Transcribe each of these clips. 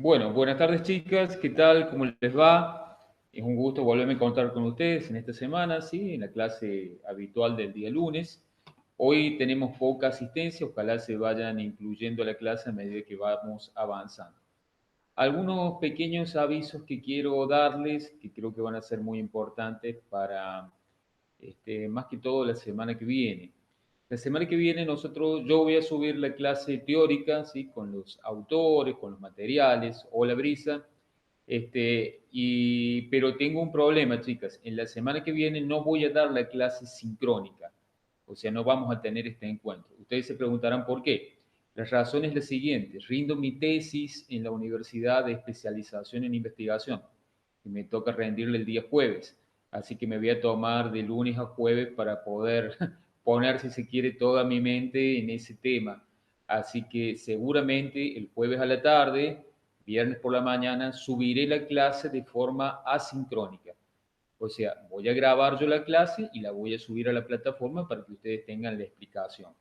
Bueno, buenas tardes chicas, ¿qué tal? ¿Cómo les va? Es un gusto volverme a contar con ustedes en esta semana, ¿sí? En la clase habitual del día lunes. Hoy tenemos poca asistencia, ojalá se vayan incluyendo a la clase a medida que vamos avanzando. Algunos pequeños avisos que quiero darles, que creo que van a ser muy importantes para, más que todo, la semana que viene. La semana que viene yo voy a subir la clase teórica, ¿sí? Con los autores, con los materiales o la brisa. Pero tengo un problema, chicas. En la semana que viene no voy a dar la clase sincrónica. O sea, no vamos a tener este encuentro. Ustedes se preguntarán por qué. La razón es la siguiente. Rindo mi tesis en la Universidad de Especialización en Investigación y me toca rendirle el día jueves. Así que me voy a tomar de lunes a jueves para poder poner, si se quiere, toda mi mente en ese tema. Así que seguramente el jueves a la tarde, viernes por la mañana, subiré la clase de forma asincrónica. O sea, voy a grabar yo la clase y la voy a subir a la plataforma para que ustedes tengan la explicación.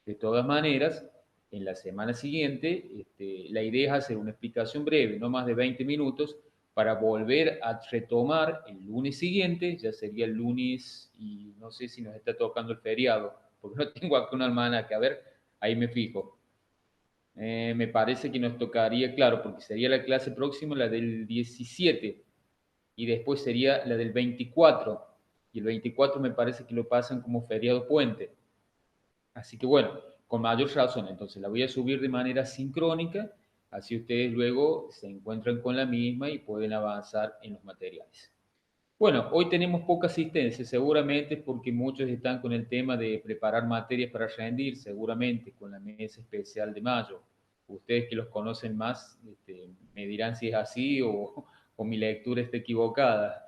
De todas maneras, en la semana siguiente, la idea es hacer una explicación breve, no más de 20 minutos, para volver a retomar el lunes siguiente, ya sería el lunes, y no sé si nos está tocando el feriado, porque no tengo acá un almanaque, a ver, ahí me fijo. Me parece que nos tocaría, claro, porque sería la clase próxima, la del 17, y después sería la del 24, y el 24 me parece que lo pasan como feriado puente. Así que bueno, con mayor razón, entonces la voy a subir de manera sincrónica, así ustedes luego se encuentran con la misma y pueden avanzar en los materiales. Bueno, hoy tenemos poca asistencia, seguramente porque muchos están con el tema de preparar materias para rendir, seguramente con la mesa especial de mayo. Ustedes que los conocen más, me dirán si es así o mi lectura está equivocada.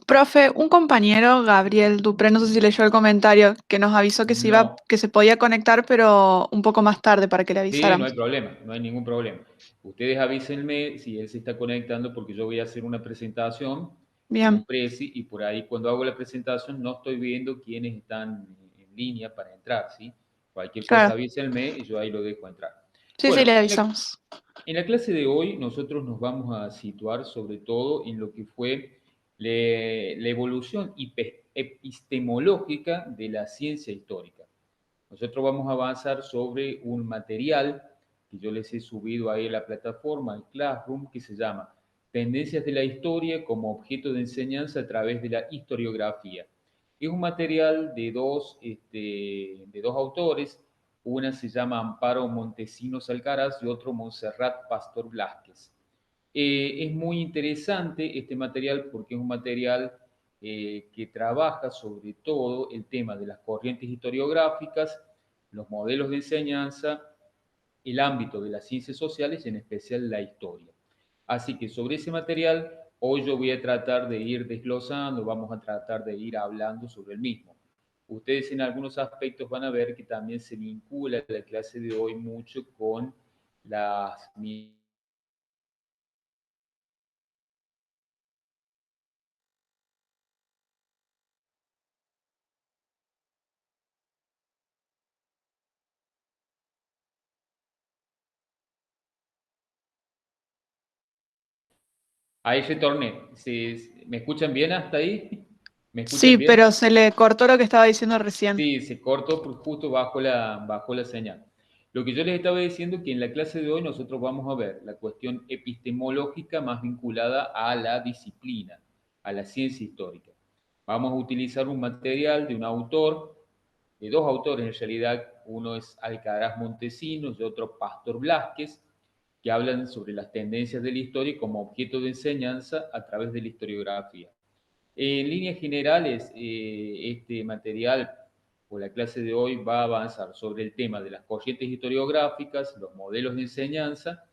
Profe, un compañero, Gabriel Dupré, no sé si leyó el comentario, que nos avisó No, que se podía conectar, pero un poco más tarde para que le sí, no hay avisáramos. problema, no hay ningún problema. Ustedes avísenme si él se está conectando porque yo voy a hacer una presentación en un Bien, Prezi y por ahí cuando hago la presentación no estoy viendo quiénes están en línea para entrar, ¿sí? Cualquier cosa claro. avísenme y yo ahí lo dejo entrar. Sí, sí, Bueno, le avisamos. en la clase de hoy nosotros nos vamos a situar sobre todo en lo que fue la evolución epistemológica de la ciencia histórica. Nosotros vamos a avanzar sobre un material que yo les he subido ahí a la plataforma, al Classroom, que se llama Tendencias de la Historia como objeto de enseñanza a través de la historiografía. Es un material de dos autores, una se llama Amparo Montesinos Alcaraz y otro Montserrat Pastor Blázquez. Es muy interesante este material porque es un material que trabaja sobre todo el tema de las corrientes historiográficas, los modelos de enseñanza, el ámbito de las ciencias sociales y en especial la historia. Así que sobre ese material hoy yo voy a tratar de ir desglosando, vamos a tratar de ir hablando sobre el mismo. Ustedes en algunos aspectos van a ver que también se vincula la clase de hoy mucho con las Ahí retorné. ¿Me escuchan bien hasta ahí? ¿Me escuchan Sí, bien? pero se le cortó lo que estaba diciendo recién. Sí, se cortó justo bajo la señal. Lo que yo les estaba diciendo es que en la clase de hoy nosotros vamos a ver la cuestión epistemológica más vinculada a la disciplina, a la ciencia histórica. Vamos a utilizar un material de un autor, de dos autores en realidad, uno es Alcaraz Montesinos y otro Pastor Blázquez, que hablan sobre las tendencias de la historia como objeto de enseñanza a través de la historiografía. En líneas generales, este material o la clase de hoy va a avanzar sobre el tema de las corrientes historiográficas, los modelos de enseñanza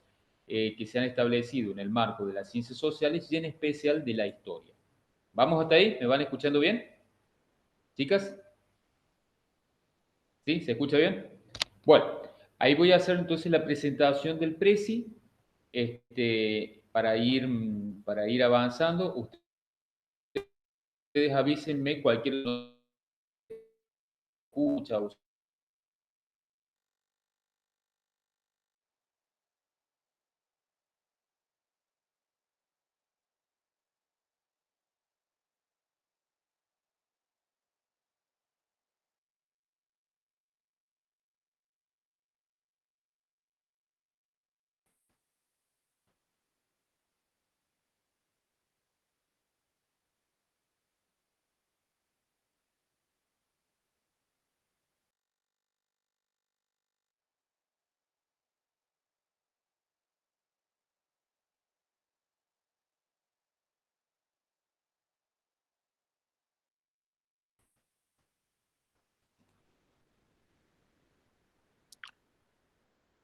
que se han establecido en el marco de las ciencias sociales y en especial de la historia. ¿Vamos hasta ahí? ¿Me van escuchando bien? Chicas, ¿sí? ¿Se escucha bien? Bueno, ahí voy a hacer entonces la presentación del Prezi para ir avanzando. Ustedes avísenme cualquier escucha o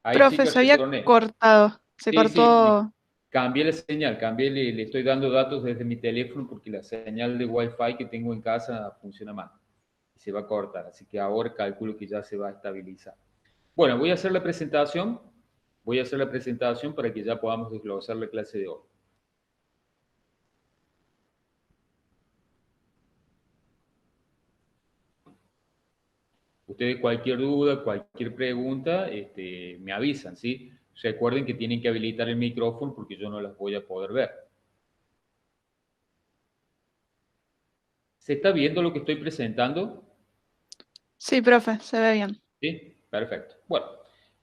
Ahí, Profe, chicos, se había retorné. cortado, se Sí, sí, cortó. cambié la señal, le estoy dando datos desde mi teléfono porque la señal de Wi-Fi que tengo en casa funciona mal y se va a cortar, así que ahora calculo que ya se va a estabilizar. Bueno, voy a hacer la presentación para que ya podamos desglosar la clase de hoy. Ustedes cualquier duda, cualquier pregunta, me avisan, ¿sí? Recuerden que tienen que habilitar el micrófono porque yo no las voy a poder ver. ¿Se está viendo lo que estoy presentando? Sí, profe, se ve bien. Sí, perfecto. Bueno,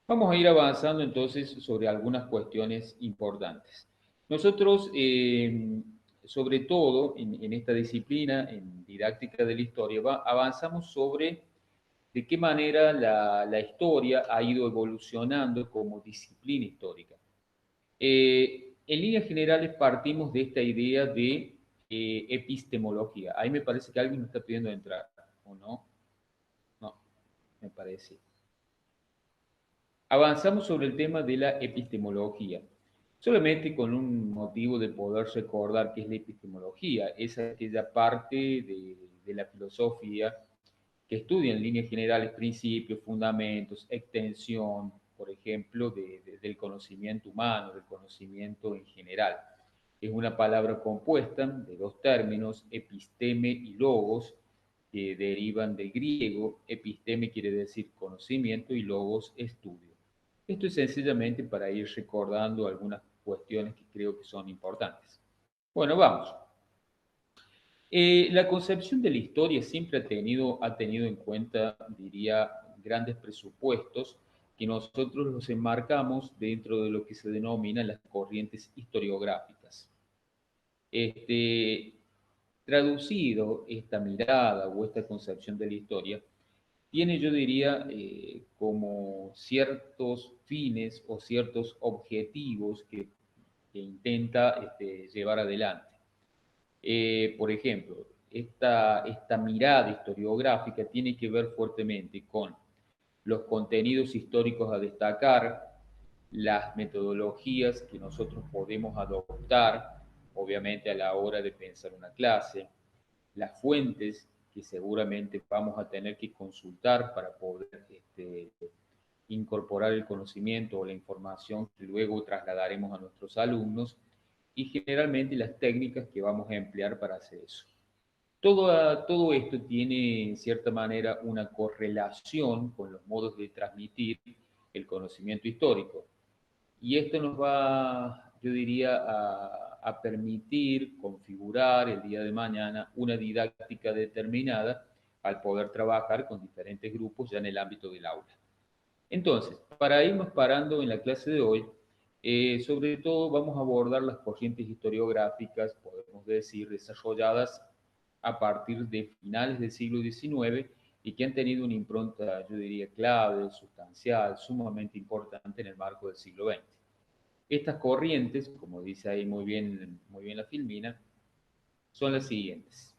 vamos a ir avanzando entonces sobre algunas cuestiones importantes. Nosotros, sobre todo en esta disciplina, en didáctica de la historia, avanzamos sobre de qué manera la historia ha ido evolucionando como disciplina histórica. En líneas generales partimos de esta idea de epistemología. Ahí me parece que alguien me está pidiendo entrar, ¿o no? No, me parece. Avanzamos sobre el tema de la epistemología, solamente con un motivo de poder recordar qué es la epistemología. Es aquella parte de la filosofía que estudia en líneas generales principios, fundamentos, extensión, por ejemplo, del conocimiento humano, del conocimiento en general. Es una palabra compuesta de dos términos, episteme y logos, que derivan del griego. Episteme quiere decir conocimiento y logos estudio. Esto es sencillamente para ir recordando algunas cuestiones que creo que son importantes. Bueno, vamos. La concepción de la historia siempre ha tenido en cuenta, diría, grandes presupuestos que nosotros los enmarcamos dentro de lo que se denomina las corrientes historiográficas. Este, Traducido esta mirada o esta concepción de la historia, tiene, yo diría, como ciertos fines o ciertos objetivos que intenta llevar adelante. Por ejemplo, esta mirada historiográfica tiene que ver fuertemente con los contenidos históricos a destacar, las metodologías que nosotros podemos adoptar, obviamente a la hora de pensar una clase, las fuentes que seguramente vamos a tener que consultar para poder incorporar el conocimiento o la información que luego trasladaremos a nuestros alumnos y generalmente las técnicas que vamos a emplear para hacer eso. Todo esto tiene, en cierta manera, una correlación con los modos de transmitir el conocimiento histórico. Y esto nos va, yo diría, a permitir configurar el día de mañana una didáctica determinada al poder trabajar con diferentes grupos ya en el ámbito del aula. Entonces, para irnos parando en la clase de hoy, sobre todo vamos a abordar las corrientes historiográficas, podemos decir, desarrolladas a partir de finales del siglo XIX y que han tenido una impronta, yo diría, clave, sustancial, sumamente importante en el marco del siglo XX. Estas corrientes, como dice ahí muy bien la filmina, son las siguientes.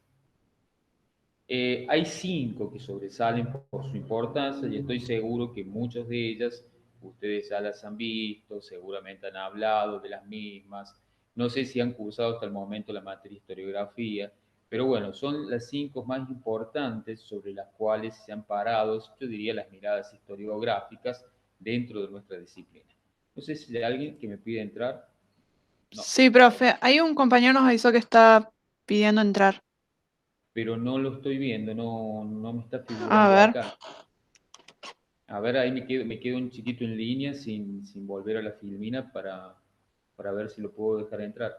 Hay cinco que sobresalen por su importancia y estoy seguro que muchas de ellas ustedes ya las han visto, seguramente han hablado de las mismas. No sé si han cursado hasta el momento la materia historiografía, pero bueno, son las cinco más importantes sobre las cuales se han parado, yo diría, las miradas historiográficas dentro de nuestra disciplina. No sé si hay alguien que me pide entrar. No, Sí, profe, hay un compañero nos avisó que está pidiendo entrar. pero no lo estoy viendo, no me está A figurando ver. acá. A ver, ahí me quedo un chiquito en línea sin volver a la filmina para ver si lo puedo dejar entrar.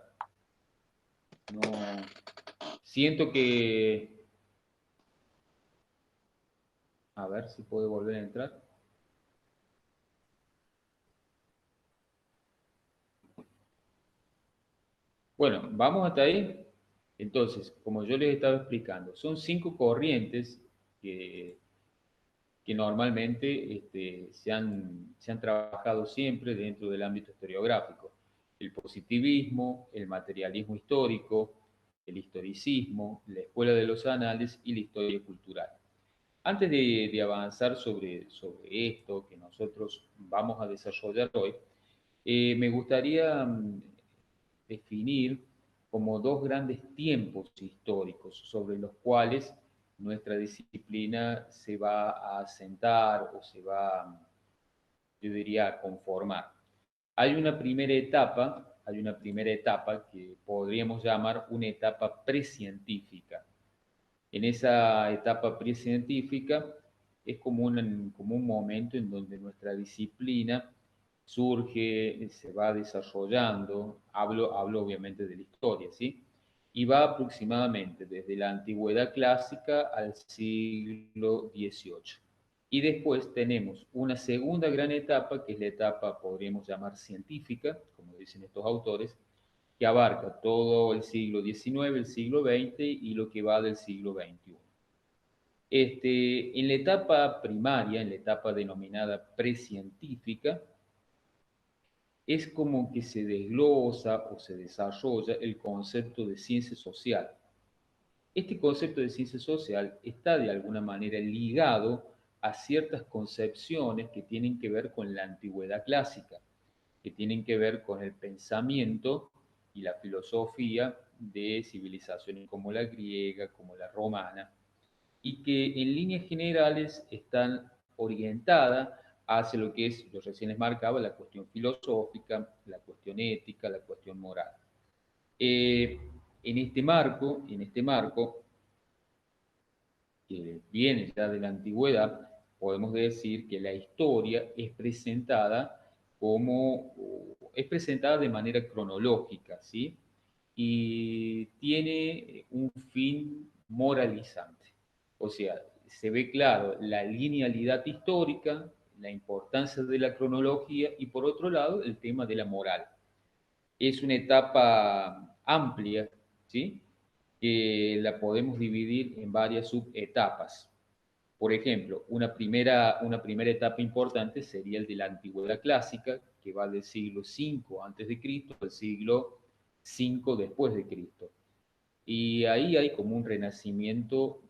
No, siento que... A ver si puede volver a entrar. Bueno, vamos hasta ahí. Entonces, como yo les estaba explicando, son cinco corrientes que, que normalmente se han trabajado siempre dentro del ámbito historiográfico. El positivismo, el materialismo histórico, el historicismo, la escuela de los anales y la historia cultural. Antes de avanzar sobre esto que nosotros vamos a desarrollar hoy, me gustaría definir como dos grandes tiempos históricos sobre los cuales nuestra disciplina se va a asentar o se va, yo diría, a conformar. Hay una primera etapa que podríamos llamar una etapa precientífica. En esa etapa precientífica es como un momento en donde nuestra disciplina surge, se va desarrollando, hablo obviamente de la historia, ¿sí? Y va aproximadamente desde la antigüedad clásica al siglo XVIII. Y después tenemos una segunda gran etapa, que es la etapa, podríamos llamar científica, como dicen estos autores, que abarca todo el siglo XIX, el siglo XX y lo que va del siglo XXI. En la etapa primaria, en la etapa denominada precientífica, es como que se desglosa o se desarrolla el concepto de ciencia social. Este concepto de ciencia social está de alguna manera ligado a ciertas concepciones que tienen que ver con la antigüedad clásica, que tienen que ver con el pensamiento y la filosofía de civilizaciones como la griega, como la romana, y que en líneas generales están orientadas hacia lo que es, yo recién les marcaba, la cuestión filosófica, la cuestión ética, la cuestión moral. Eh, en este marco, que viene ya de la antigüedad, podemos decir que la historia es presentada de manera cronológica, ¿sí? Y tiene un fin moralizante. O sea, se ve claro la linealidad histórica, la importancia de la cronología y por otro lado el tema de la moral. Es una etapa amplia, ¿sí? Que la podemos dividir en varias subetapas. Por ejemplo, una primera etapa importante sería el de la antigüedad clásica, que va del siglo V antes de Cristo al siglo V después de Cristo. Y ahí hay como un renacimiento,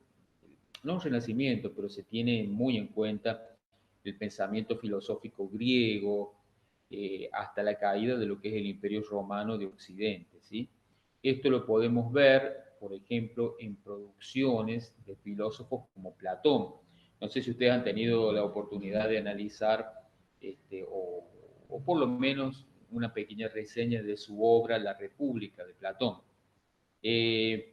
no un renacimiento, pero se tiene muy en cuenta el pensamiento filosófico griego, hasta la caída de lo que es el Imperio Romano de Occidente, ¿sí? Esto lo podemos ver, por ejemplo, en producciones de filósofos como Platón. No sé si ustedes han tenido la oportunidad de analizar o por lo menos una pequeña reseña de su obra La República de Platón.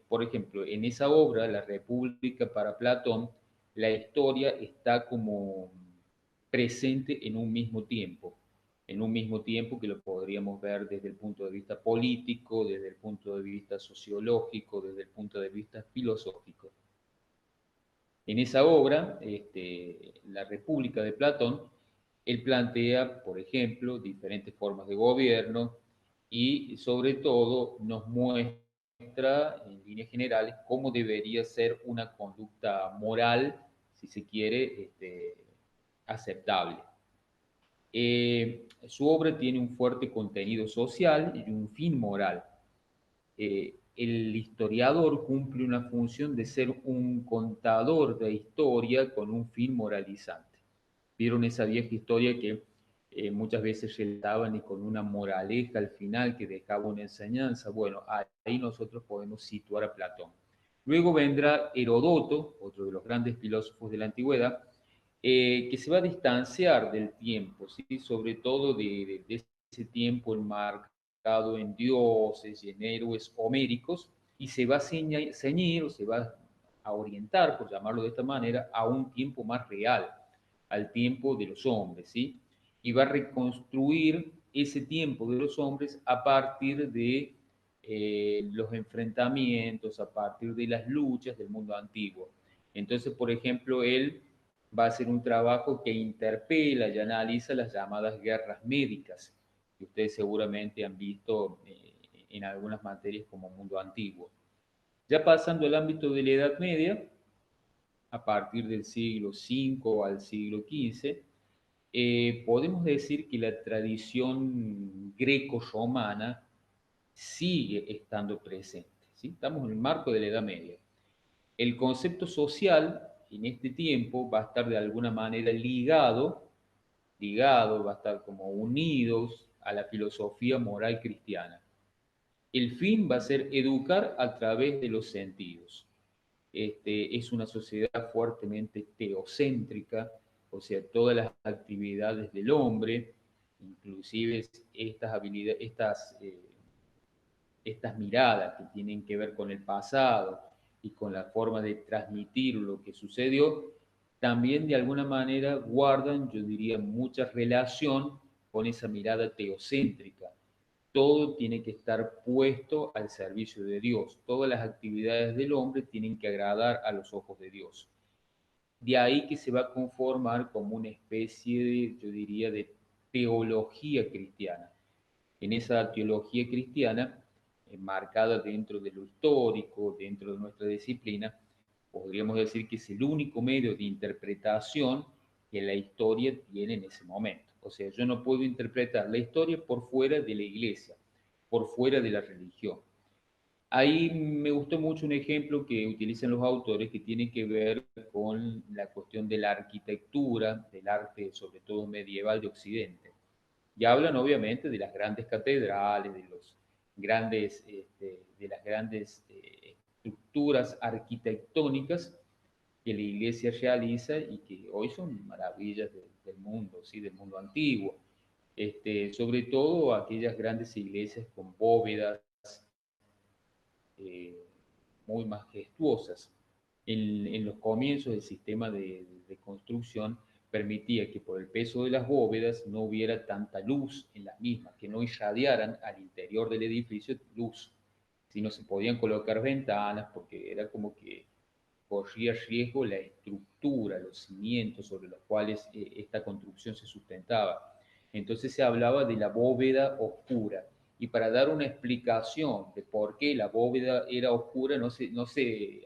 Por ejemplo, en esa obra, La República para Platón, la historia está como presente en un mismo tiempo que lo podríamos ver desde el punto de vista político, desde el punto de vista sociológico, desde el punto de vista filosófico. En esa obra, La República de Platón, él plantea, por ejemplo, diferentes formas de gobierno y sobre todo nos muestra en líneas generales cómo debería ser una conducta moral, si se quiere, aceptable. Su obra tiene un fuerte contenido social y un fin moral. El historiador cumple una función de ser un contador de historia con un fin moralizante. Vieron esa vieja historia que muchas veces relataban y con una moraleja al final que dejaba una enseñanza. Bueno, ahí nosotros podemos situar a Platón. Luego vendrá Herodoto, otro de los grandes filósofos de la antigüedad, que se va a distanciar del tiempo, ¿sí? Sobre todo de ese tiempo enmarcado en dioses y en héroes homéricos, y se va a ceñir o se va a orientar, por llamarlo de esta manera, a un tiempo más real, al tiempo de los hombres, ¿sí? Y va a reconstruir ese tiempo de los hombres a partir de los enfrentamientos, a partir de las luchas del mundo antiguo. Entonces, por ejemplo, él va a hacer un trabajo que interpela y analiza las llamadas guerras médicas, que ustedes seguramente han visto en algunas materias como mundo antiguo. Ya pasando al ámbito de la Edad Media, a partir del siglo V al siglo XV, podemos decir que la tradición greco-romana sigue estando presente, ¿sí? Estamos en el marco de la Edad Media. El concepto social en este tiempo va a estar de alguna manera va a estar como unidos a la filosofía moral cristiana. El fin va a ser educar a través de los sentidos. Es una sociedad fuertemente teocéntrica, o sea, todas las actividades del hombre, inclusive estas habilidades, estas miradas que tienen que ver con el pasado y con la forma de transmitir lo que sucedió, también de alguna manera guardan, yo diría, mucha relación con esa mirada teocéntrica. Todo tiene que estar puesto al servicio de Dios. Todas las actividades del hombre tienen que agradar a los ojos de Dios. De ahí que se va a conformar como una especie de, yo diría, de teología cristiana. En esa teología cristiana, marcada dentro de lo histórico, dentro de nuestra disciplina, podríamos decir que es el único medio de interpretación que la historia tiene en ese momento. O sea, yo no puedo interpretar la historia por fuera de la iglesia, por fuera de la religión. Ahí me gustó mucho un ejemplo que utilizan los autores que tiene que ver con la cuestión de la arquitectura, del arte, sobre todo medieval de Occidente. Y hablan obviamente de las grandes catedrales, de los grandes, de las grandes estructuras arquitectónicas que la iglesia realiza y que hoy son maravillas del mundo, ¿sí? Del mundo antiguo. Sobre todo aquellas grandes iglesias con bóvedas eh, muy majestuosas. En los comienzos del sistema de construcción permitía que por el peso de las bóvedas no hubiera tanta luz en las mismas, que no irradiaran al interior del edificio luz, sino se podían colocar ventanas porque era como que corría riesgo la estructura, los cimientos sobre los cuales esta construcción se sustentaba. Entonces se hablaba de la bóveda oscura. Y para dar una explicación de por qué la bóveda era oscura, no se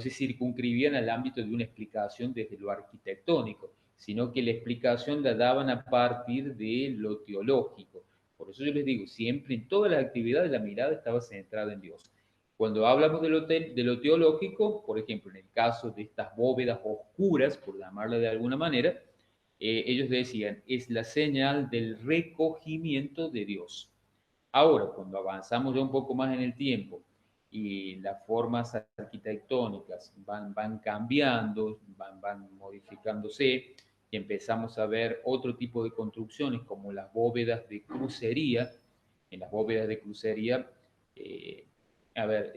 circunscribían al ámbito de una explicación desde lo arquitectónico, sino que la explicación la daban a partir de lo teológico. Por eso yo les digo, siempre en todas las actividades la mirada estaba centrada en Dios. Cuando hablamos de lo teológico, por ejemplo, en el caso de estas bóvedas oscuras, por llamarla de alguna manera, ellos decían, es la señal del recogimiento de Dios. Ahora, cuando avanzamos ya un poco más en el tiempo y las formas arquitectónicas van cambiando, van modificándose, y empezamos a ver otro tipo de construcciones como las bóvedas de crucería. En las bóvedas de crucería, eh, a ver,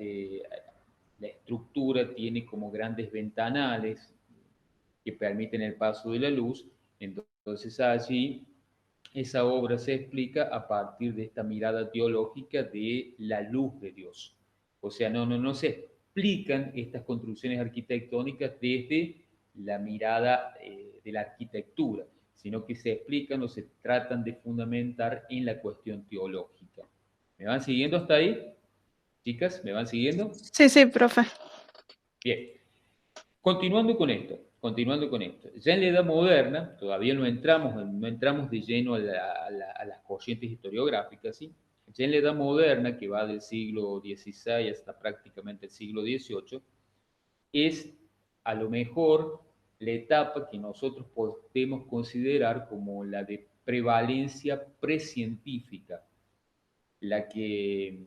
la estructura tiene como grandes ventanales que permiten el paso de la luz. Entonces allí esa obra se explica a partir de esta mirada teológica de la luz de Dios. O sea, no se explican estas construcciones arquitectónicas desde la mirada de la arquitectura, sino que se explican o se tratan de fundamentar en la cuestión teológica. ¿Me van siguiendo hasta ahí? Chicas, ¿me van siguiendo? Sí, sí, profe. Bien. Continuando con esto, ya en la Edad Moderna, todavía no entramos de lleno a las corrientes historiográficas, ¿sí? Ya en la Edad Moderna, que va del siglo XVI hasta prácticamente el siglo XVIII, es a lo mejor la etapa que nosotros podemos considerar como la de prevalencia precientífica, la que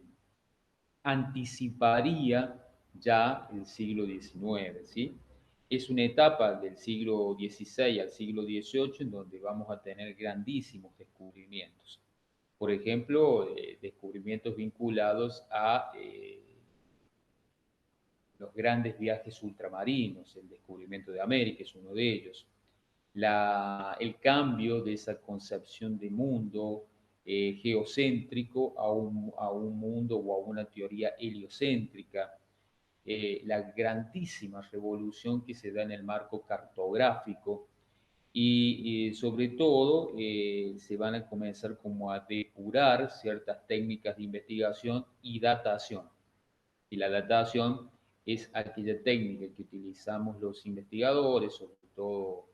anticiparía ya el siglo XIX, ¿sí? Es una etapa del siglo XVI al siglo XVIII en donde vamos a tener grandísimos descubrimientos. Por ejemplo, descubrimientos vinculados a los grandes viajes ultramarinos, el descubrimiento de América es uno de ellos, el cambio de esa concepción de mundo geocéntrico a un mundo o a una teoría heliocéntrica, la grandísima revolución que se da en el marco cartográfico y sobre todo se van a comenzar como a depurar ciertas técnicas de investigación y datación. Y la datación es aquella técnica que utilizamos los investigadores, sobre todo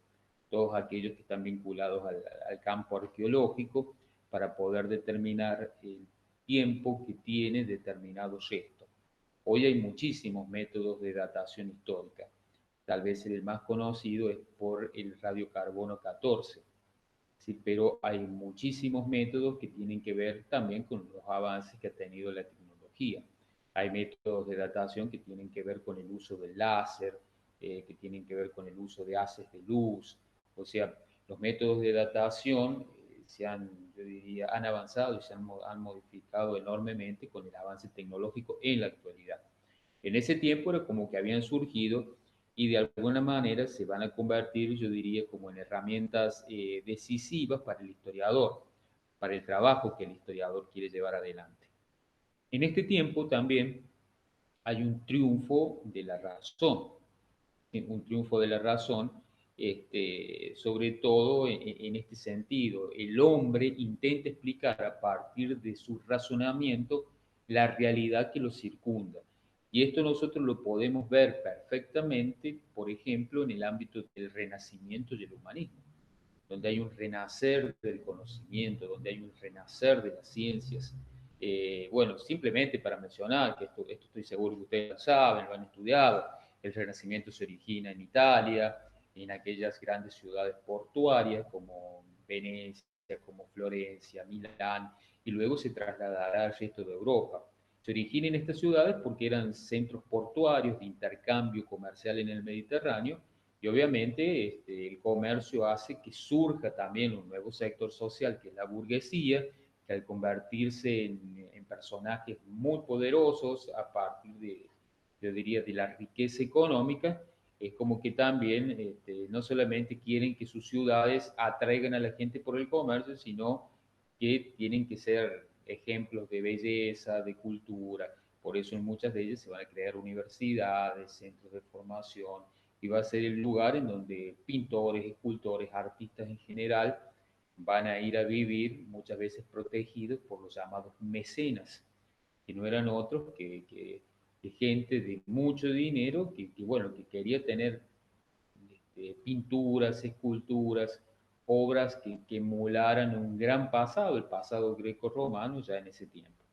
todos aquellos que están vinculados al campo arqueológico, para poder determinar el tiempo que tiene determinado gesto. Hoy hay muchísimos métodos de datación histórica. tal vez el más conocido es por el radiocarbono 14. Sí, pero hay muchísimos métodos que tienen que ver también con los avances que ha tenido la tecnología. Hay métodos de datación que tienen que ver con el uso del láser, que tienen que ver con el uso de haces de luz. O sea, los métodos de datación yo diría, han avanzado y han modificado enormemente con el avance tecnológico en la actualidad. En ese tiempo era como que habían surgido y de alguna manera se van a convertir, yo diría, como en herramientas decisivas para el historiador, para el trabajo que el historiador quiere llevar adelante. En este tiempo también hay un triunfo de la razón, un triunfo de la razón, sobre todo en este sentido. El hombre intenta explicar a partir de su razonamiento la realidad que lo circunda. Y esto nosotros lo podemos ver perfectamente, por ejemplo, en el ámbito del Renacimiento y el humanismo, donde hay un renacer del conocimiento, donde hay un renacer de las ciencias. Bueno, simplemente para mencionar, que esto estoy seguro que ustedes lo saben, lo han estudiado, el Renacimiento se origina en Italia, en aquellas grandes ciudades portuarias como Venecia, como Florencia, Milán, y luego se trasladará al resto de Europa. Se origina en estas ciudades porque eran centros portuarios de intercambio comercial en el Mediterráneo, y obviamente el comercio hace que surja también un nuevo sector social, que es la burguesía, que al convertirse en personajes muy poderosos a partir de, yo diría, de la riqueza económica, es como que también no solamente quieren que sus ciudades atraigan a la gente por el comercio, sino que tienen que ser ejemplos de belleza, de cultura. Por eso en muchas de ellas se van a crear universidades, centros de formación, y va a ser el lugar en donde pintores, escultores, artistas en general van a ir a vivir, muchas veces protegidos por los llamados mecenas, que no eran otros que gente de mucho dinero bueno, que quería tener pinturas, esculturas, obras que emularan un gran pasado, el pasado greco-romano ya en ese tiempo.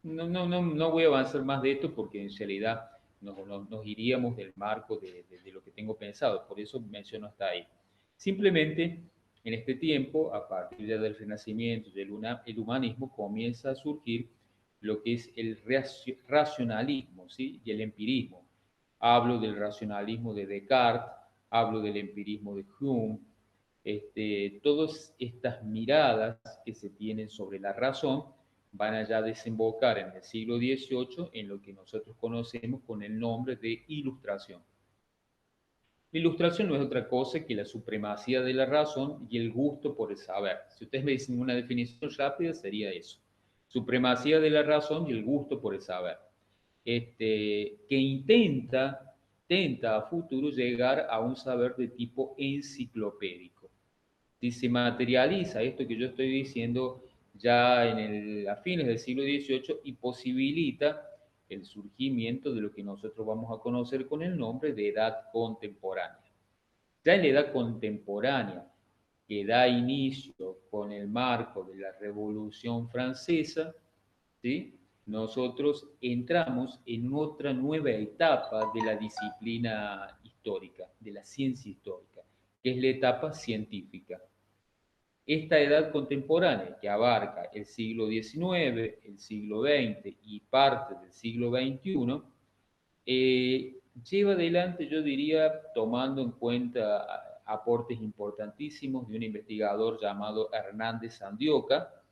No voy a avanzar más de esto porque en realidad nos iríamos del marco de lo que tengo pensado, por eso menciono hasta ahí. Simplemente en este tiempo, a partir del Renacimiento y el humanismo, comienza a surgir lo que es el racionalismo, ¿sí? Y el empirismo. Hablo del racionalismo de Descartes, hablo del empirismo de Hume, todas estas miradas que se tienen sobre la razón van a ya desembocar en el siglo XVIII en lo que nosotros conocemos con el nombre de Ilustración. La ilustración no es otra cosa que la supremacía de la razón y el gusto por el saber. Si ustedes me dicen una definición rápida, sería eso. Supremacía de la razón y el gusto por el saber. Que intenta a futuro llegar a un saber de tipo enciclopédico. Si se materializa esto que yo estoy diciendo ya a fines del siglo XVIII y posibilita el surgimiento de lo que nosotros vamos a conocer con el nombre de edad contemporánea. Ya en la edad contemporánea, que da inicio con el marco de la Revolución Francesa, ¿sí? Nosotros entramos en otra nueva etapa de la disciplina histórica, de la ciencia histórica, que es la etapa científica. Esta edad contemporánea, que abarca el siglo XIX, el siglo XX y parte del siglo XXI, lleva adelante, yo diría, tomando en cuenta aportes importantísimos de un investigador llamado Hernández Andioca,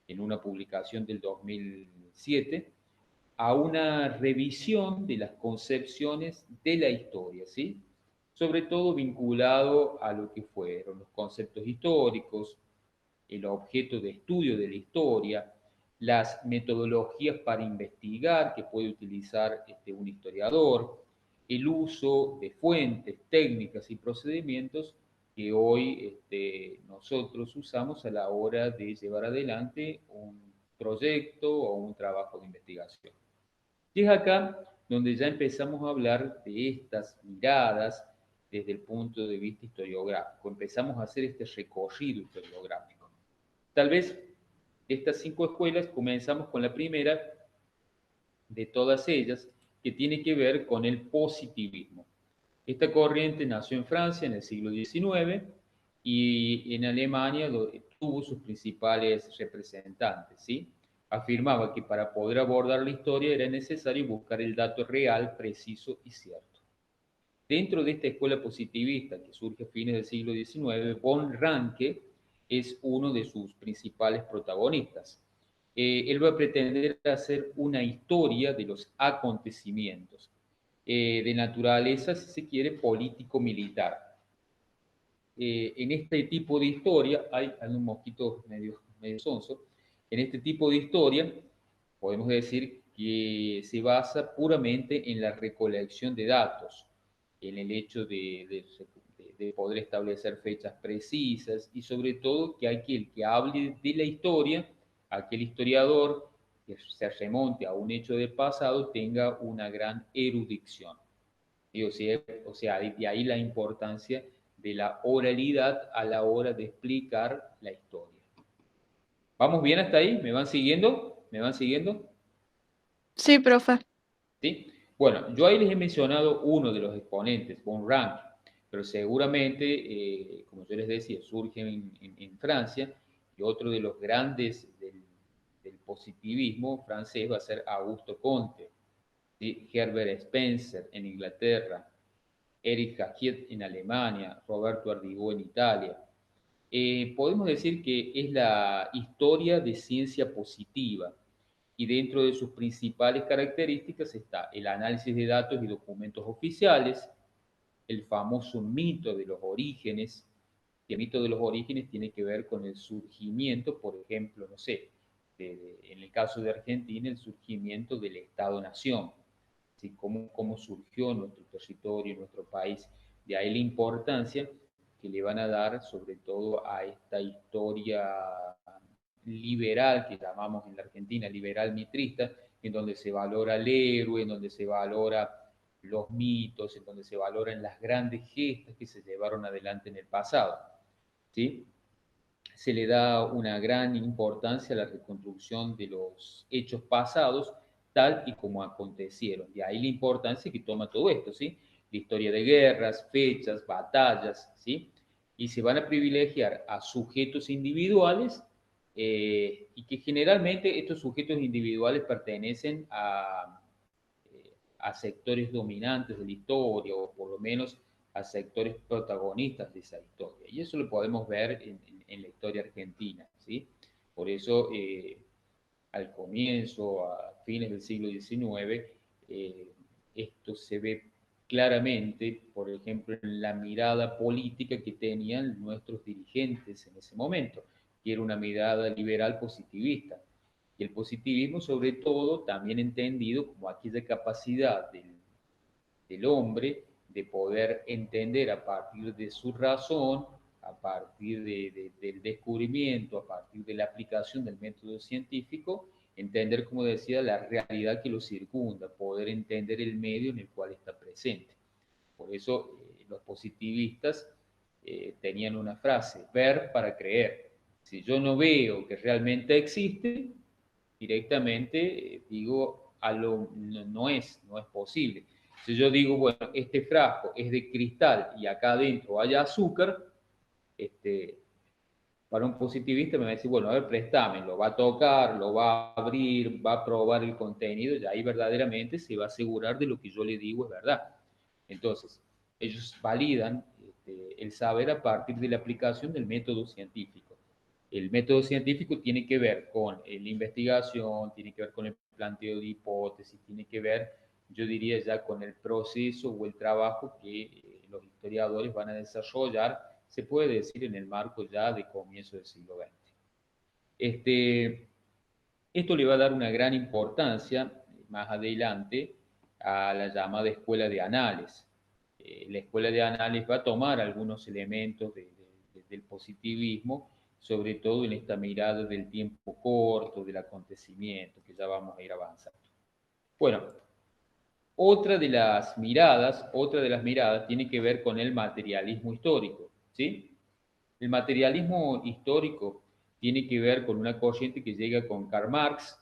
en una publicación del 2007, a una revisión de las concepciones de la historia, ¿sí? Sobre todo vinculado a lo que fueron los conceptos históricos, el objeto de estudio de la historia, las metodologías para investigar que puede utilizar un historiador, el uso de fuentes, técnicas y procedimientos que hoy nosotros usamos a la hora de llevar adelante un proyecto o un trabajo de investigación. Y es acá donde ya empezamos a hablar de estas miradas desde el punto de vista historiográfico. Empezamos a hacer este recorrido historiográfico. Tal vez estas 5 escuelas comenzamos con la primera de todas ellas, que tiene que ver con el positivismo. Esta corriente nació en Francia en el siglo XIX y en Alemania tuvo sus principales representantes, ¿sí? Afirmaba que para poder abordar la historia era necesario buscar el dato real, preciso y cierto. Dentro de esta escuela positivista que surge a fines del siglo XIX, von Ranke es uno de sus principales protagonistas. Él va a pretender hacer una historia de los acontecimientos, de naturaleza, si se quiere, político-militar. En este tipo de historia, hay un mosquito medio sonso, en este tipo de historia podemos decir que se basa puramente en la recolección de datos, en el hecho de poder establecer fechas precisas y sobre todo que aquel que hable de la historia, aquel historiador que se remonte a un hecho del pasado tenga una gran erudición. Y o sea, de ahí la importancia de la oralidad a la hora de explicar la historia. ¿Vamos bien hasta ahí? ¿Me van siguiendo? ¿Me van siguiendo? Sí, profe. ¿Sí? Bueno, yo ahí les he mencionado uno de los exponentes, von Ranke, pero seguramente, como yo les decía, surge en Francia y otro de los grandes del positivismo francés va a ser Augusto Comte, ¿sí? Herbert Spencer en Inglaterra, Erich Hagiet en Alemania, Roberto Ardigó en Italia. Podemos decir que es la historia de ciencia positiva y dentro de sus principales características está el análisis de datos y documentos oficiales, el famoso mito de los orígenes, que el mito de los orígenes tiene que ver con el surgimiento, por ejemplo, no sé, en el caso de Argentina, el surgimiento del Estado-Nación, ¿sí? Cómo surgió nuestro territorio, nuestro país. De ahí la importancia que le van a dar sobre todo a esta historia liberal que llamamos en la Argentina, liberal mitrista, en donde se valora el héroe, en donde se valora los mitos, en donde se valoran las grandes gestas que se llevaron adelante en el pasado. ¿Sí? Se le da una gran importancia a la reconstrucción de los hechos pasados tal y como acontecieron. De ahí la importancia que toma todo esto, ¿sí? La historia de guerras, fechas, batallas, ¿sí? Y se van a privilegiar a sujetos individuales y que generalmente estos sujetos individuales pertenecen a sectores dominantes de la historia o por lo menos a sectores protagonistas de esa historia. Y eso lo podemos ver en la historia argentina, ¿sí? Por eso, al comienzo, a fines del siglo XIX, esto se ve claramente, por ejemplo, en la mirada política que tenían nuestros dirigentes en ese momento, que era una mirada liberal positivista. Y el positivismo, sobre todo, también entendido como aquella capacidad del hombre de poder entender a partir de su razón, a partir del descubrimiento, a partir de la aplicación del método científico, entender, como decía, la realidad que lo circunda, poder entender el medio en el cual está presente. Por eso los positivistas tenían una frase, ver para creer. Si yo no veo que realmente existe, directamente digo, no es posible. Si yo digo, bueno, este frasco es de cristal y acá adentro hay azúcar, este, para un positivista me va a decir, bueno, a ver, préstame, lo va a tocar, lo va a abrir, va a probar el contenido y ahí verdaderamente se va a asegurar de lo que yo le digo es verdad. Entonces, ellos validan el saber a partir de la aplicación del método científico. El método científico tiene que ver con la investigación, tiene que ver con el planteo de hipótesis, tiene que ver, yo diría ya, con el proceso o el trabajo que los historiadores van a desarrollar, se puede decir en el marco ya de comienzo del siglo XX. Esto le va a dar una gran importancia más adelante a la llamada escuela de Anales. La escuela de Anales va a tomar algunos elementos del positivismo, sobre todo en esta mirada del tiempo corto, del acontecimiento, que ya vamos a ir avanzando. Bueno, otra de las miradas tiene que ver con el materialismo histórico, ¿sí? El materialismo histórico tiene que ver con una corriente que llega con Karl Marx,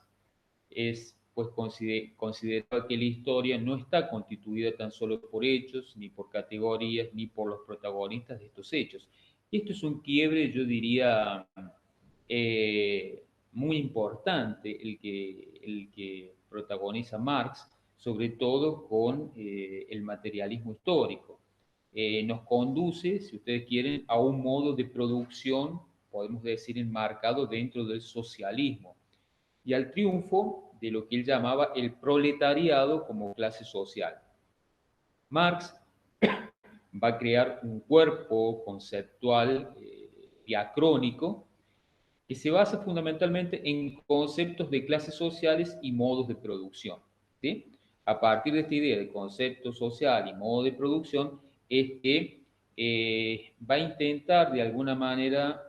es pues consideraba que la historia no está constituida tan solo por hechos, ni por categorías, ni por los protagonistas de estos hechos. Y esto es un quiebre, yo diría, muy importante, el que protagoniza Marx, sobre todo con el materialismo histórico. Nos conduce, si ustedes quieren, a un modo de producción, podemos decir, enmarcado dentro del socialismo y al triunfo de lo que él llamaba el proletariado como clase social. Marx va a crear un cuerpo conceptual diacrónico que se basa fundamentalmente en conceptos de clases sociales y modos de producción. ¿Sí? A partir de esta idea de concepto social y modo de producción, es que va a intentar de alguna manera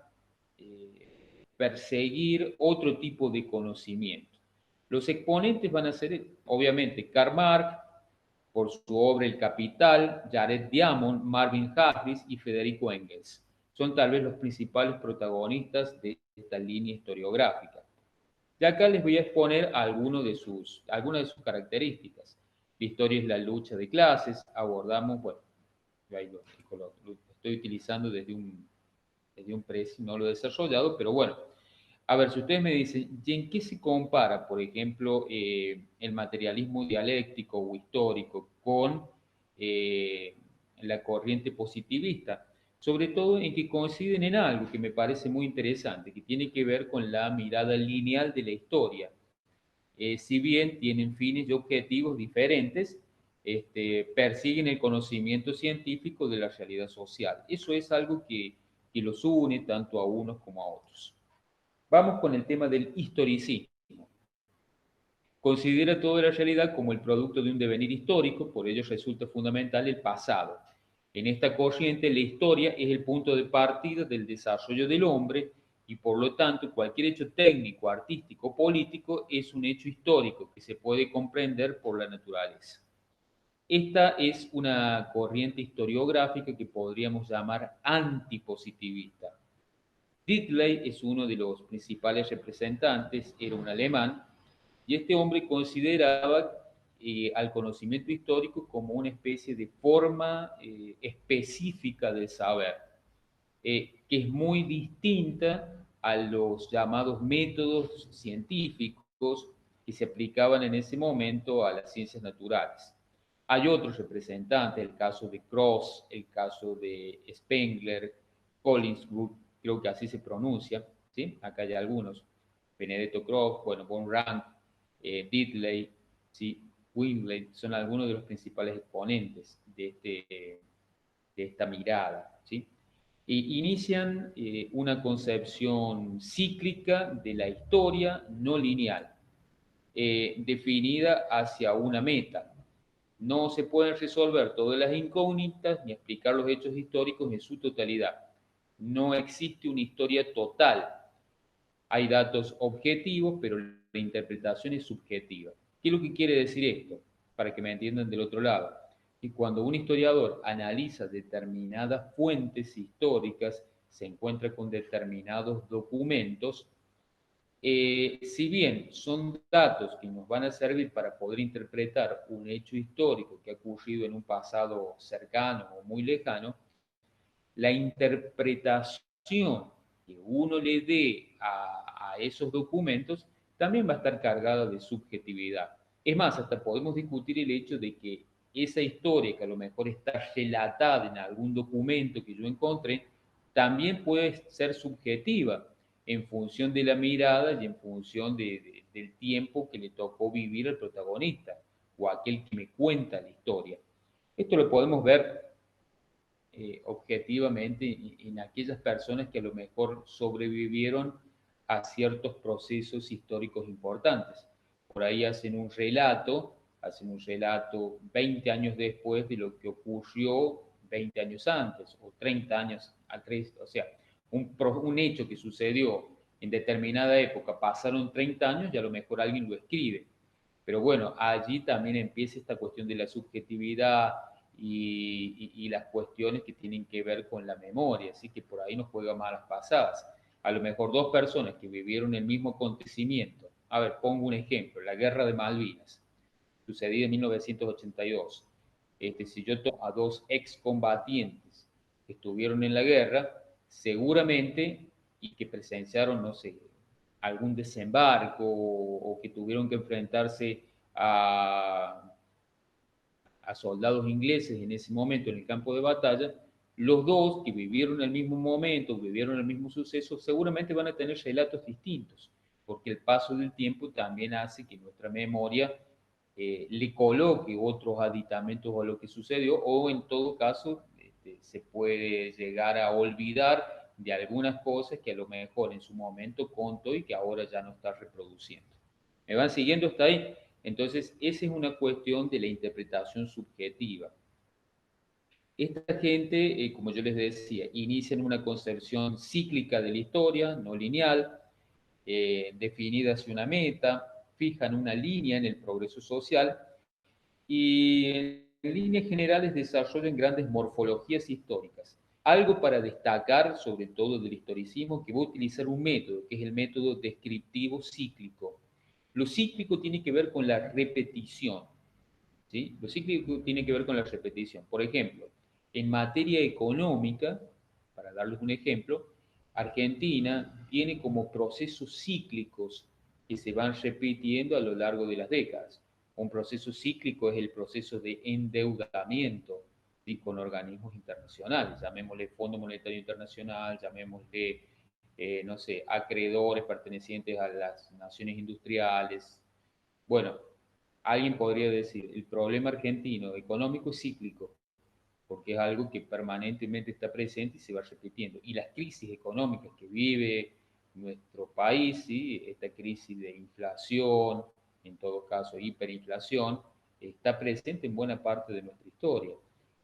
perseguir otro tipo de conocimiento. Los exponentes van a ser, obviamente, Karl Marx, por su obra El Capital, Jared Diamond, Marvin Harris y Federico Engels. Son tal vez los principales protagonistas de esta línea historiográfica. Y acá les voy a exponer algunas de sus características. La historia es la lucha de clases, abordamos, bueno, yo ahí lo estoy utilizando desde un precio, no lo he desarrollado, pero bueno, a ver, si ustedes me dicen, ¿y en qué se compara, por ejemplo, el materialismo dialéctico o histórico con eh, la corriente positivista? Sobre todo en que coinciden en algo que me parece muy interesante, que tiene que ver con la mirada lineal de la historia. Si bien tienen fines y objetivos diferentes, persiguen el conocimiento científico de la realidad social. Eso es algo que los une tanto a unos como a otros. Vamos con el tema del historicismo. Considera toda la realidad como el producto de un devenir histórico, por ello resulta fundamental el pasado. En esta corriente, la historia es el punto de partida del desarrollo del hombre y por lo tanto cualquier hecho técnico, artístico o político es un hecho histórico que se puede comprender por la naturaleza. Esta es una corriente historiográfica que podríamos llamar antipositivista. Diddley es uno de los principales representantes, era un alemán, y este hombre consideraba al conocimiento histórico como una especie de forma específica del saber, que es muy distinta a los llamados métodos científicos que se aplicaban en ese momento a las ciencias naturales. Hay otros representantes, el caso de Cross, el caso de Spengler, Collinsburg, creo que así se pronuncia, ¿sí? Acá hay algunos, Benedetto Cross, bueno, von Rank, Diddley, ¿sí? Wingley, son algunos de los principales exponentes de esta mirada, ¿sí? Inician una concepción cíclica de la historia no lineal, definida hacia una meta. No se pueden resolver todas las incógnitas ni explicar los hechos históricos en su totalidad. No existe una historia total. Hay datos objetivos, pero la interpretación es subjetiva. ¿Qué es lo que quiere decir esto? Para que me entiendan del otro lado. Que cuando un historiador analiza determinadas fuentes históricas, se encuentra con determinados documentos, si bien son datos que nos van a servir para poder interpretar un hecho histórico que ha ocurrido en un pasado cercano o muy lejano, la interpretación que uno le dé a esos documentos también va a estar cargada de subjetividad. Es más, hasta podemos discutir el hecho de que esa historia que a lo mejor está relatada en algún documento que yo encontré, también puede ser subjetiva en función de la mirada y en función del tiempo que le tocó vivir al protagonista o a aquel que me cuenta la historia. Esto lo podemos ver objetivamente en aquellas personas que a lo mejor sobrevivieron a ciertos procesos históricos importantes. Por ahí hacen un relato 20 años después de lo que ocurrió 20 años antes o 30 años atrás, o sea, un hecho que sucedió en determinada época, pasaron 30 años y a lo mejor alguien lo escribe. Pero bueno, allí también empieza esta cuestión de la subjetividad, y las cuestiones que tienen que ver con la memoria, así que por ahí nos juega malas pasadas. A lo mejor dos personas que vivieron el mismo acontecimiento A ver, pongo un ejemplo, la Guerra de Malvinas, sucedida en 1982. Si yo tomo a dos excombatientes que estuvieron en la guerra, seguramente, y que presenciaron, no sé, algún desembarco o que tuvieron que enfrentarse a, a soldados ingleses en ese momento en el campo de batalla, los dos que vivieron el mismo momento, vivieron el mismo suceso, seguramente van a tener relatos distintos, porque el paso del tiempo también hace que nuestra memoria le coloque otros aditamentos a lo que sucedió, o en todo caso se puede llegar a olvidar de algunas cosas que a lo mejor en su momento contó y que ahora ya no está reproduciendo. ¿Me van siguiendo hasta ahí? Entonces, esa es una cuestión de la interpretación subjetiva. Esta gente, como yo les decía, inician una concepción cíclica de la historia, no lineal, definida hacia una meta, fijan una línea en el progreso social y en líneas generales desarrollan grandes morfologías históricas. Algo para destacar, sobre todo del historicismo, que va a utilizar un método, que es el método descriptivo cíclico. Lo cíclico tiene que ver con la repetición, ¿sí? Lo cíclico tiene que ver con la repetición. Por ejemplo, en materia económica, para darles un ejemplo, Argentina tiene como procesos cíclicos que se van repitiendo a lo largo de las décadas. Un proceso cíclico es el proceso de endeudamiento, ¿sí? Con organismos internacionales, llamémosle Fondo Monetario Internacional, llamémosle, no sé, acreedores pertenecientes a las naciones industriales. Bueno, alguien podría decir, el problema argentino económico es cíclico, porque es algo que permanentemente está presente y se va repitiendo. Y las crisis económicas que vive nuestro país, ¿sí? Esta crisis de inflación, en todo caso hiperinflación, está presente en buena parte de nuestra historia.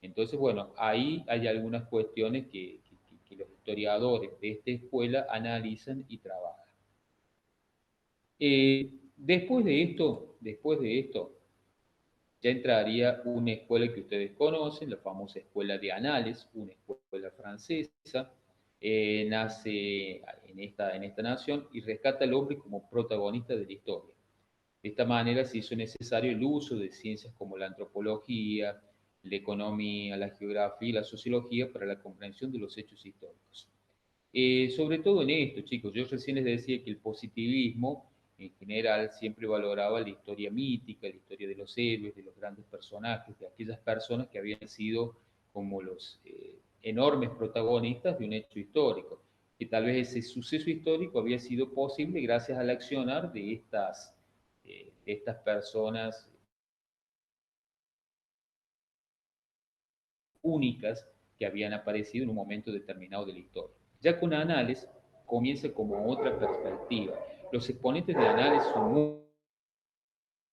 Entonces, bueno, ahí hay algunas cuestiones que los historiadores de esta escuela analizan y trabajan. Después de esto, ya entraría una escuela que ustedes conocen, la famosa escuela de Anales, una escuela francesa, nace en esta nación y rescata al hombre como protagonista de la historia. De esta manera se hizo necesario el uso de ciencias como la antropología, la economía, la geografía y la sociología para la comprensión de los hechos históricos. Sobre todo en esto, chicos, yo recién les decía que el positivismo en general siempre valoraba la historia mítica, la historia de los héroes, de los grandes personajes, de aquellas personas que habían sido como los enormes protagonistas de un hecho histórico, que tal vez ese suceso histórico había sido posible gracias al accionar de estas personas únicas que habían aparecido en un momento determinado de la historia. Ya con Anales comienza como otra perspectiva. Los exponentes de Anales son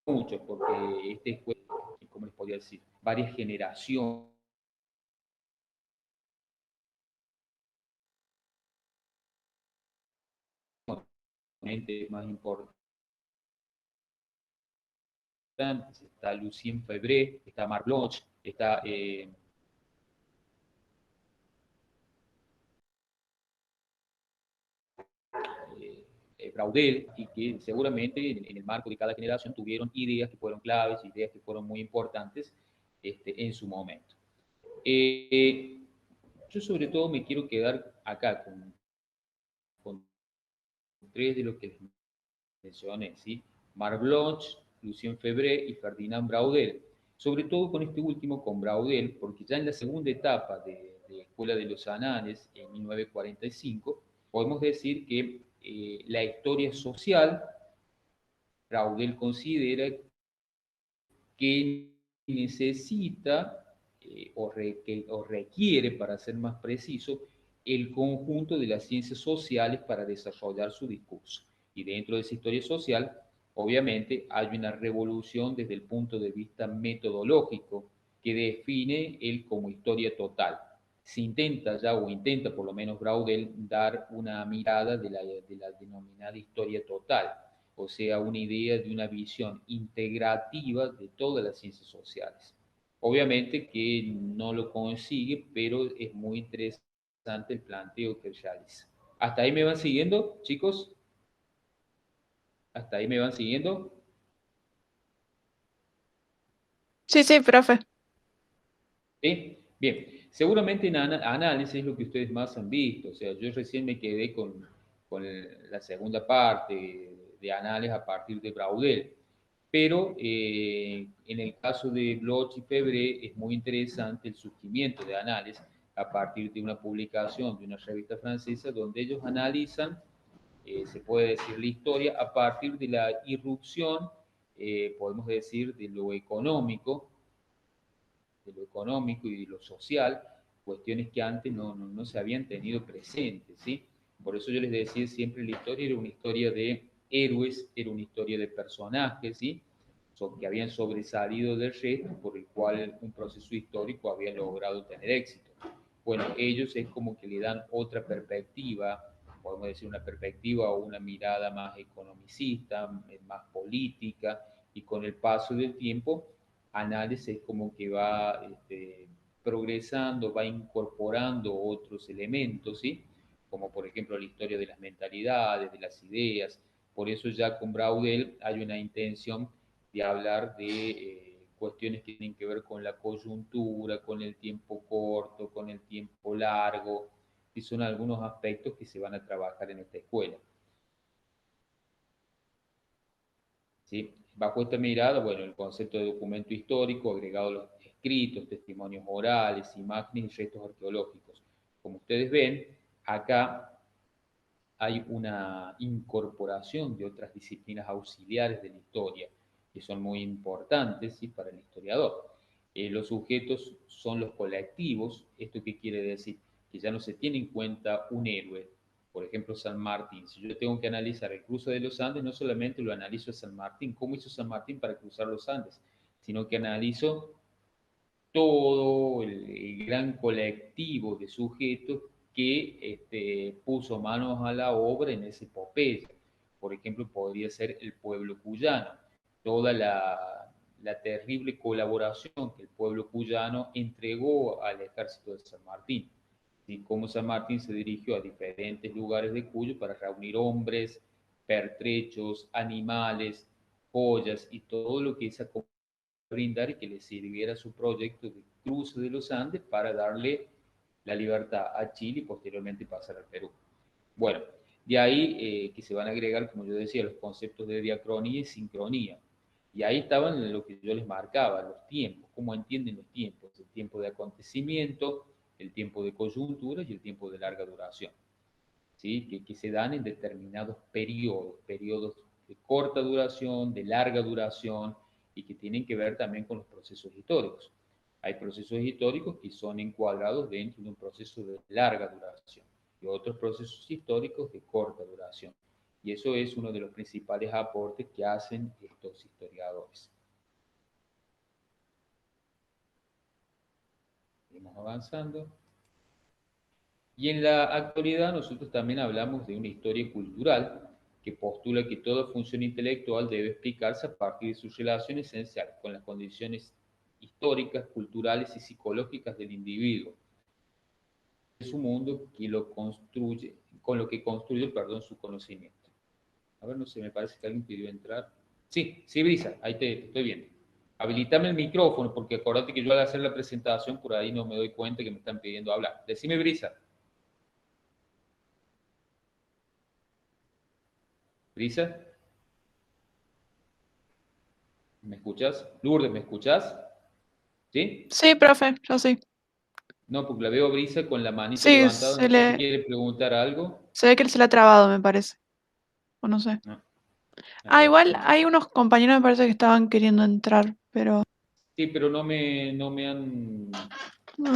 muchos, porque este fue, ¿cómo les podría decir? Varias generaciones más importantes. Está Lucien Febvre, está Marc Bloch, está Braudel, y que seguramente en el marco de cada generación tuvieron ideas que fueron claves, ideas que fueron muy importantes en su momento. Eh, yo sobre todo me quiero quedar acá con tres de los que les mencioné, ¿sí? Marc Bloch, Lucien Febvre y Ferdinand Braudel. Sobre todo con este último, con Braudel, porque ya en la segunda etapa de Escuela de los Anales, en 1945, podemos decir que la historia social, Braudel considera que necesita o requiere, para ser más preciso, el conjunto de las ciencias sociales para desarrollar su discurso. Y dentro de esa historia social, obviamente, hay una revolución desde el punto de vista metodológico que define él como historia total. Se intenta ya, o intenta por lo menos Braudel, dar una mirada de la denominada historia total, o sea, una idea de una visión integrativa de todas las ciencias sociales. Obviamente que no lo consigue, pero es muy interesante el planteo que realiza. ¿Hasta ahí me van siguiendo, chicos? ¿Hasta ahí me van siguiendo? Sí, sí, profe. ¿Sí? Bien, seguramente en análisis es lo que ustedes más han visto. O sea, yo recién me quedé con la segunda parte de análisis a partir de Braudel. Pero en el caso de Bloch y Febré es muy interesante el surgimiento de análisis a partir de una publicación de una revista francesa donde ellos analizan, se puede decir, la historia a partir de la irrupción, podemos decir, de lo económico y de lo social, cuestiones que antes no se habían tenido presentes, ¿sí? Por eso yo les decía siempre la historia era una historia de héroes, era una historia de personajes, ¿sí? Que habían sobresalido del resto, por el cual un proceso histórico había logrado tener éxito. Bueno, ellos es como que le dan otra perspectiva, podemos decir una perspectiva o una mirada más economicista, más política, y con el paso del tiempo análisis como que va progresando, va incorporando otros elementos, ¿sí? Como por ejemplo la historia de las mentalidades, de las ideas. Por eso ya con Braudel hay una intención de hablar de cuestiones que tienen que ver con la coyuntura, con el tiempo corto, con el tiempo largo, y son algunos aspectos que se van a trabajar en esta escuela. ¿Sí? Bajo esta mirada, bueno, el concepto de documento histórico, agregado a los escritos, testimonios orales, imágenes y restos arqueológicos. Como ustedes ven, acá hay una incorporación de otras disciplinas auxiliares de la historia, que son muy importantes, ¿sí?, para el historiador. Los sujetos son los colectivos. ¿Esto qué quiere decir? Que ya no se tiene en cuenta un héroe, por ejemplo, San Martín. Si yo tengo que analizar el cruce de los Andes, no solamente lo analizo a San Martín, cómo hizo San Martín para cruzar los Andes, sino que analizo todo el gran colectivo de sujetos que puso manos a la obra en esa epopeya. Por ejemplo, podría ser el pueblo cuyano, toda la terrible colaboración que el pueblo cuyano entregó al ejército de San Martín, y cómo San Martín se dirigió a diferentes lugares de Cuyo para reunir hombres, pertrechos, animales, joyas y todo lo que esa brindar y que le sirviera su proyecto de cruce de los Andes para darle la libertad a Chile y posteriormente pasar al Perú. Bueno, de ahí que se van a agregar, como yo decía, los conceptos de diacronía y sincronía. Y ahí estaban lo que yo les marcaba, los tiempos, cómo entienden los tiempos, el tiempo de acontecimiento, el tiempo de coyuntura y el tiempo de larga duración, ¿sí? Que se dan en determinados periodos, periodos de corta duración, de larga duración, y que tienen que ver también con los procesos históricos. Hay procesos históricos que son encuadrados dentro de un proceso de larga duración y otros procesos históricos de corta duración. Y eso es uno de los principales aportes que hacen estos historiadores. Seguimos avanzando. Y en la actualidad nosotros también hablamos de una historia cultural que postula que toda función intelectual debe explicarse a partir de su relación esencial con las condiciones históricas, culturales y psicológicas del individuo, de su mundo que lo construye, con lo que construye, perdón, su conocimiento. A ver, no sé, me parece que alguien pidió entrar. Sí, sí, Brisa, ahí te estoy viendo. Habilitame el micrófono, porque acordate que yo al hacer la presentación por ahí no me doy cuenta que me están pidiendo hablar. Decime, Brisa. Brisa. ¿Me escuchas? Lourdes, ¿me escuchas? ¿Sí? Sí, profe, yo sí. No, porque la veo a Brisa con la manito Sí, levantada, no sé si quiere preguntar algo. se ve que se le ha trabado, me parece. O no sé. No, a Ah, ver, igual hay unos compañeros me parece que estaban queriendo entrar, pero sí, pero no me a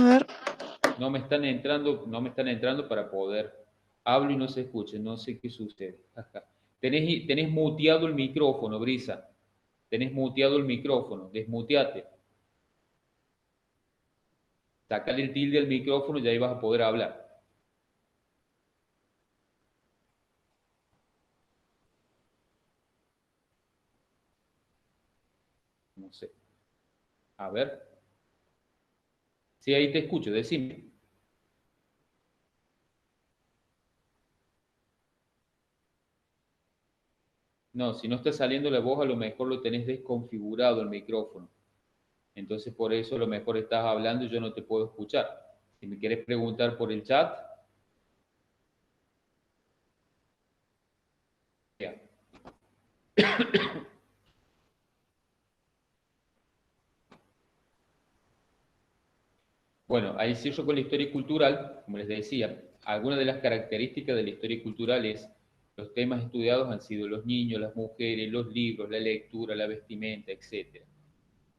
ver. no me están entrando para poder. Hablo y no se escuche, no sé qué sucede. Ajá. Tenés muteado el micrófono, Brisa. Tenés muteado el micrófono, desmuteate. Sacale el tilde al micrófono y ahí vas a poder hablar. No sé. A ver. Sí, ahí te escucho, decime. No, si no está saliendo la voz, a lo mejor lo tenés desconfigurado el micrófono. Entonces, por eso a lo mejor estás hablando y yo no te puedo escuchar. Si me quieres preguntar por el chat, ya. Bueno, ahí cierro con la historia cultural, como les decía, algunas de las características de la historia cultural es los temas estudiados han sido los niños, las mujeres, los libros, la lectura, la vestimenta, etc.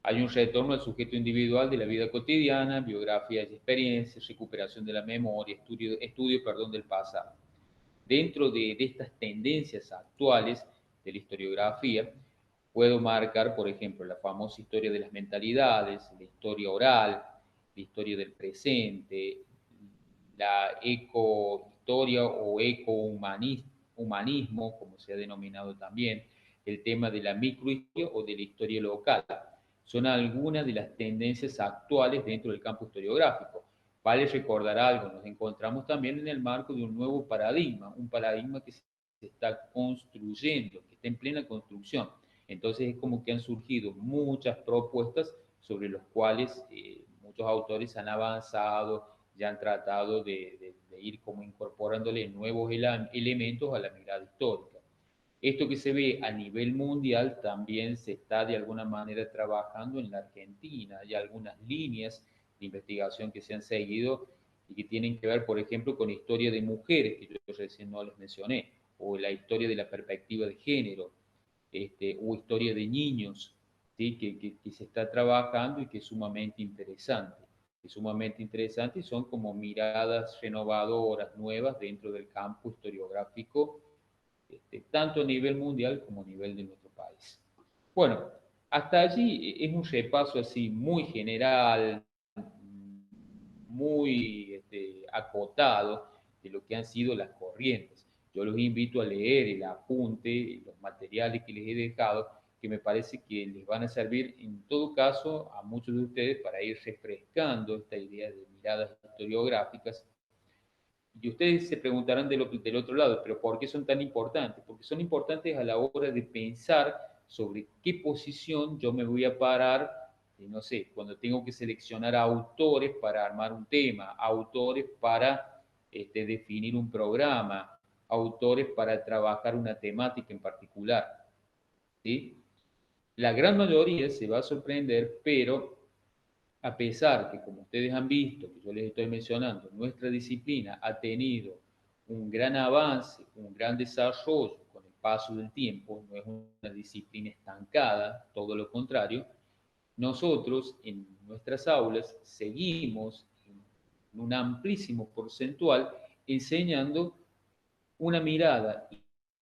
Hay un retorno al sujeto individual de la vida cotidiana, biografías y experiencias, recuperación de la memoria, estudio del pasado. Dentro de estas tendencias actuales de la historiografía, puedo marcar, por ejemplo, la famosa historia de las mentalidades, la historia oral, la historia del presente, la ecohistoria o ecohumanismo, como se ha denominado también, el tema de la microhistoria o de la historia local. Son algunas de las tendencias actuales dentro del campo historiográfico. Vale recordar algo, nos encontramos también en el marco de un nuevo paradigma, un paradigma que se está construyendo, que está en plena construcción. Entonces es como que han surgido muchas propuestas sobre los cuales muchos autores han avanzado, ya han tratado de ir como incorporándole nuevos elementos a la mirada histórica. Esto que se ve a nivel mundial también se está de alguna manera trabajando en la Argentina. Hay algunas líneas de investigación que se han seguido y que tienen que ver, por ejemplo, con historia de mujeres, que yo recién no les mencioné, o la historia de la perspectiva de género, o historia de niños, ¿sí? Que se está trabajando y que es sumamente interesante. Es sumamente interesante y son como miradas renovadoras, nuevas dentro del campo historiográfico, tanto a nivel mundial como a nivel de nuestro país. Bueno, hasta allí es un repaso así muy general, muy acotado de lo que han sido las corrientes. Yo los invito a leer el apunte, los materiales que les he dejado, que me parece que les van a servir en todo caso a muchos de ustedes para ir refrescando esta idea de miradas historiográficas. Y ustedes se preguntarán del otro lado, pero ¿por qué son tan importantes? Porque son importantes a la hora de pensar sobre qué posición yo me voy a parar, no sé, cuando tengo que seleccionar autores para armar un tema, autores para definir un programa, autores para trabajar una temática en particular, ¿sí? La gran mayoría se va a sorprender, pero a pesar que, como ustedes han visto, que yo les estoy mencionando, nuestra disciplina ha tenido un gran avance, un gran desarrollo con el paso del tiempo, no es una disciplina estancada, todo lo contrario, nosotros en nuestras aulas seguimos en un amplísimo porcentual enseñando una mirada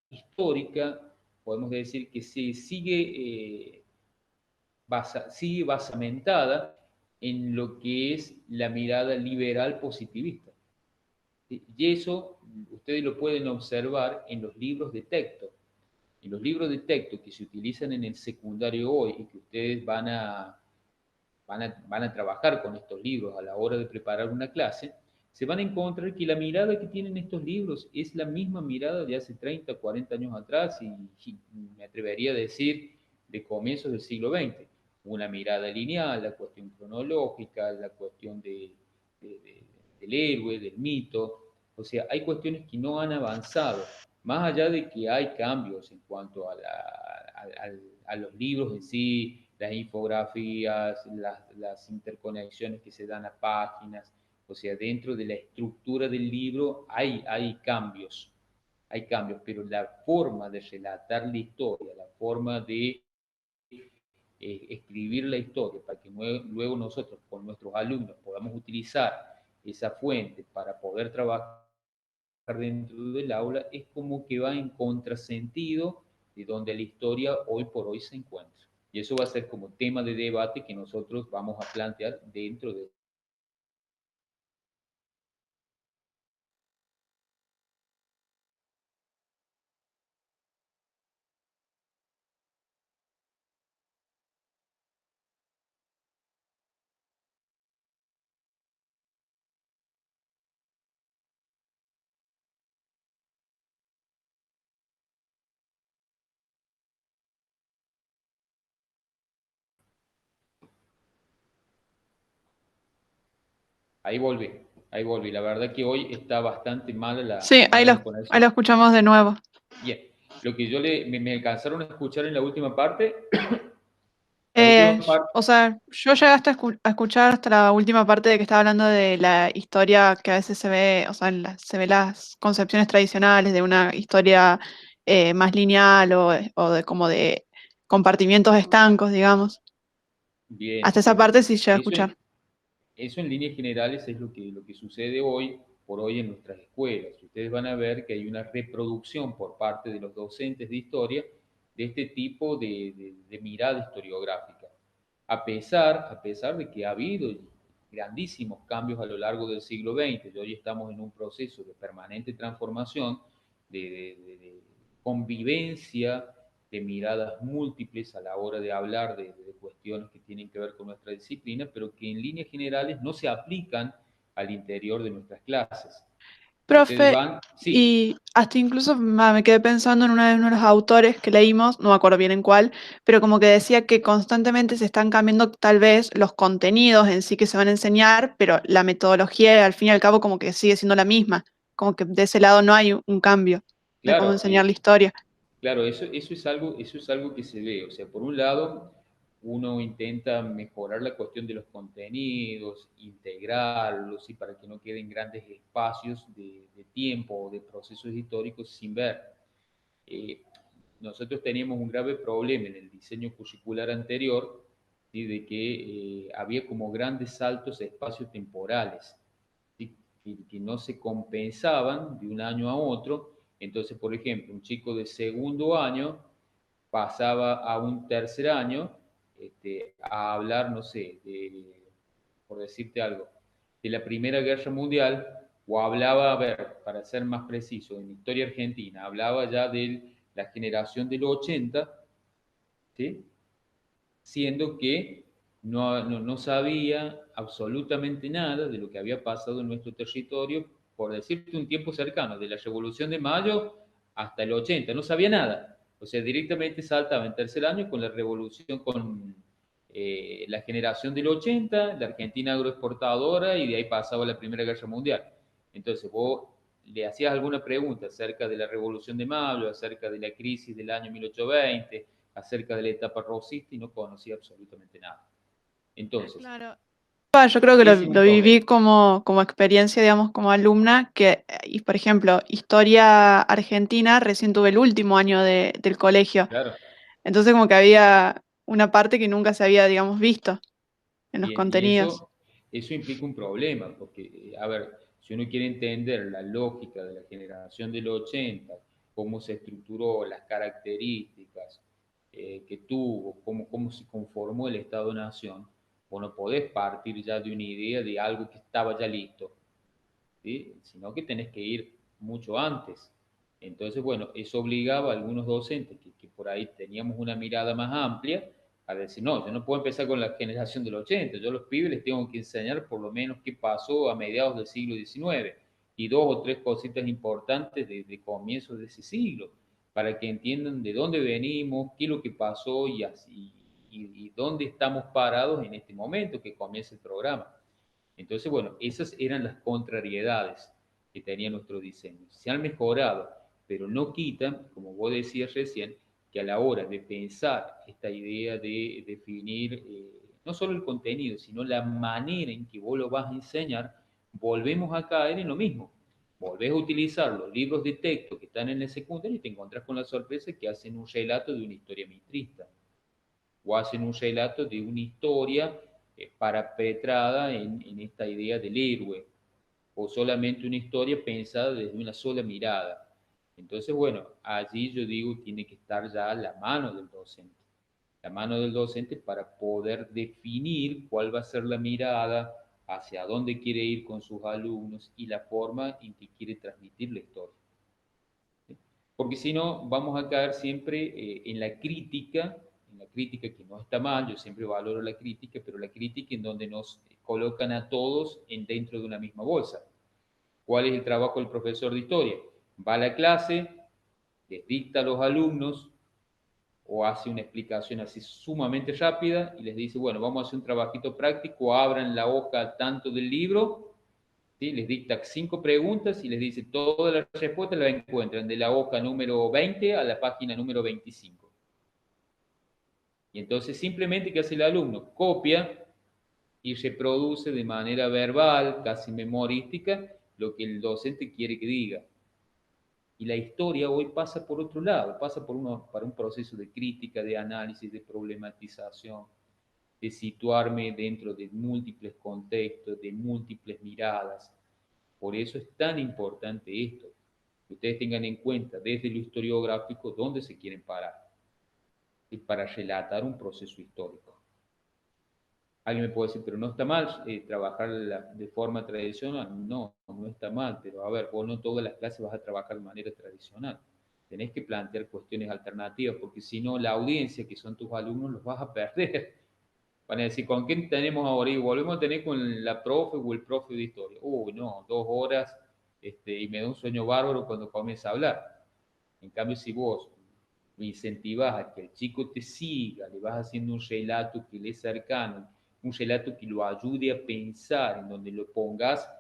histórica, podemos decir que se sigue basamentada en lo que es la mirada liberal positivista. Y eso ustedes lo pueden observar en los libros de texto. En los libros de texto que se utilizan en el secundario hoy y que ustedes van a trabajar con estos libros a la hora de preparar una clase, se van a encontrar que la mirada que tienen estos libros es la misma mirada de hace 30, 40 años atrás y me atrevería a decir de comienzos del siglo XX. Una mirada lineal, la cuestión cronológica, la cuestión de, del héroe, del mito. O sea, hay cuestiones que no han avanzado, más allá de que hay cambios en cuanto a los libros en sí, las infografías, las interconexiones que se dan a páginas, o sea, dentro de la estructura del libro hay cambios, pero la forma de relatar la historia, la forma de escribir la historia para que luego nosotros con nuestros alumnos podamos utilizar esa fuente para poder trabajar dentro del aula, es como que va en contrasentido de donde la historia hoy por hoy se encuentra. Y eso va a ser como tema de debate que nosotros vamos a plantear dentro de Ahí volví, ahí volví. La verdad que hoy está bastante Sí, ahí mala la ahí lo conexión. escuchamos de nuevo. Bien, lo que me alcanzaron a escuchar en la última parte, O sea, yo llegaste a escuchar hasta la última parte de que estaba hablando de la historia que a veces se ve, o sea, se ve las concepciones tradicionales de una historia más lineal o de como de compartimientos estancos, digamos. bien, Hasta esa bueno, parte sí llegué a eso, escuchar. eso en líneas generales es lo que sucede hoy por hoy en nuestras escuelas. Ustedes van a ver que hay una reproducción por parte de los docentes de historia de este tipo de mirada historiográfica. A pesar de que ha habido grandísimos cambios a lo largo del siglo XX, y hoy estamos en un proceso de permanente transformación, de convivencia, de miradas múltiples a la hora de hablar de cuestiones que tienen que ver con nuestra disciplina, pero que en líneas generales no se aplican al interior de nuestras clases. Ustedes Profe, van, sí, y hasta incluso me quedé pensando en uno de los autores que leímos, no me acuerdo bien en cuál, pero como que decía que constantemente se están cambiando tal vez los contenidos en sí que se van a enseñar, pero la metodología al fin y al cabo como que sigue siendo la misma, como que de ese lado no hay un cambio de cómo claro, enseñar la historia. claro, eso es algo que se ve. O sea, por un lado, uno intenta mejorar la cuestión de los contenidos, integrarlos y para que no queden grandes espacios de tiempo o de procesos históricos sin ver. Eh, nosotros teníamos un grave problema en el diseño curricular anterior, ¿sí? De que había como grandes saltos espacio-temporales, ¿sí? Que no se compensaban de un año a otro. Entonces, por ejemplo, un chico de segundo año pasaba a un tercer año a hablar, no sé, por decirte algo, de la Primera Guerra Mundial, o hablaba, a ver, para ser más preciso, en historia argentina, hablaba ya de la generación del 80, ¿sí? Siendo que no sabía absolutamente nada de lo que había pasado en nuestro territorio, por decirte un tiempo cercano, de la Revolución de Mayo hasta el 80, no sabía nada. O sea, directamente saltaba en tercer año con la revolución, con la generación del 80, la Argentina agroexportadora, y de ahí pasaba a la Primera Guerra Mundial. Entonces vos le hacías alguna pregunta acerca de la Revolución de Mayo, acerca de la crisis del año 1820, acerca de la etapa rosista y no conocía absolutamente nada. Entonces, Claro. Yo creo que ese es un lo viví problema. como experiencia, digamos, como alumna, que, y por ejemplo, historia argentina, recién tuve el último año del colegio. Claro. Entonces como que había una parte que nunca se había, digamos, visto en los Bien, y contenidos. eso implica un problema, porque, a ver, si uno quiere entender la lógica de la generación del 80, cómo se estructuró, las características que tuvo, cómo se conformó el Estado-Nación, vos no podés partir ya de una idea de algo que estaba ya listo, ¿sí? Sino que tenés que ir mucho antes. Entonces, bueno, eso obligaba a algunos docentes que por ahí teníamos una mirada más amplia a decir, no, yo no puedo empezar con la generación del 80, yo a los pibes les tengo que enseñar por lo menos qué pasó a mediados del siglo XIX y dos o tres cositas importantes de comienzos de ese siglo, para que entiendan de dónde venimos, qué es lo que pasó y, así, y dónde estamos parados en este momento que comienza el programa. Entonces, bueno, esas eran las contrariedades que tenía nuestro diseño. Se han mejorado, pero no quitan, como vos decías recién, que a la hora de pensar esta idea de definir no solo el contenido, sino la manera en que vos lo vas a enseñar, volvemos a caer en lo mismo. Volvés a utilizar los libros de texto que están en el secundario y te encontrás con la sorpresa que hacen un relato de una historia mitrista o hacen un relato de una historia parapetrada en esta idea del héroe, o solamente una historia pensada desde una sola mirada. Entonces, bueno, allí yo digo tiene que estar ya la mano del docente, la mano del docente para poder definir cuál va a ser la mirada, hacia dónde quiere ir con sus alumnos y la forma en que quiere transmitir la historia. Porque si no, vamos a caer siempre en la crítica que no está mal, yo siempre valoro la crítica, pero la crítica en donde nos colocan a todos dentro de una misma bolsa. ¿Cuál es el trabajo del profesor de historia? Va a la clase, les dicta a los alumnos o hace una explicación así sumamente rápida y les dice, bueno, vamos a hacer un trabajito práctico, abran la hoja tanto del libro ¿sí? Les dicta 5 preguntas y les dice todas las respuestas las encuentran de la hoja número 20 a la página número 25. Y entonces simplemente, ¿qué hace el alumno? Copia y reproduce de manera verbal, casi memorística, lo que el docente quiere que diga. Y la historia hoy pasa por otro lado, pasa para un proceso de crítica, de análisis, de problematización, de situarme dentro de múltiples contextos, de múltiples miradas. Por eso es tan importante esto, que ustedes tengan en cuenta desde lo historiográfico dónde se quieren parar, y para relatar un proceso histórico. Alguien me puede decir, pero no está mal trabajar de forma tradicional. No, no está mal, pero a ver, vos no todas las clases vas a trabajar de manera tradicional. Tenés que plantear cuestiones alternativas, porque si no, la audiencia, que son tus alumnos, los vas a perder. Van a decir, ¿con quién tenemos ahora? Y volvemos a tener con la profe o el profe de historia. Uy, no, 2 horas y me da un sueño bárbaro cuando comienza a hablar. En cambio, si vos incentivas a que el chico te siga, le vas haciendo un relato que le es cercano, un relato que lo ayude a pensar, en donde lo pongas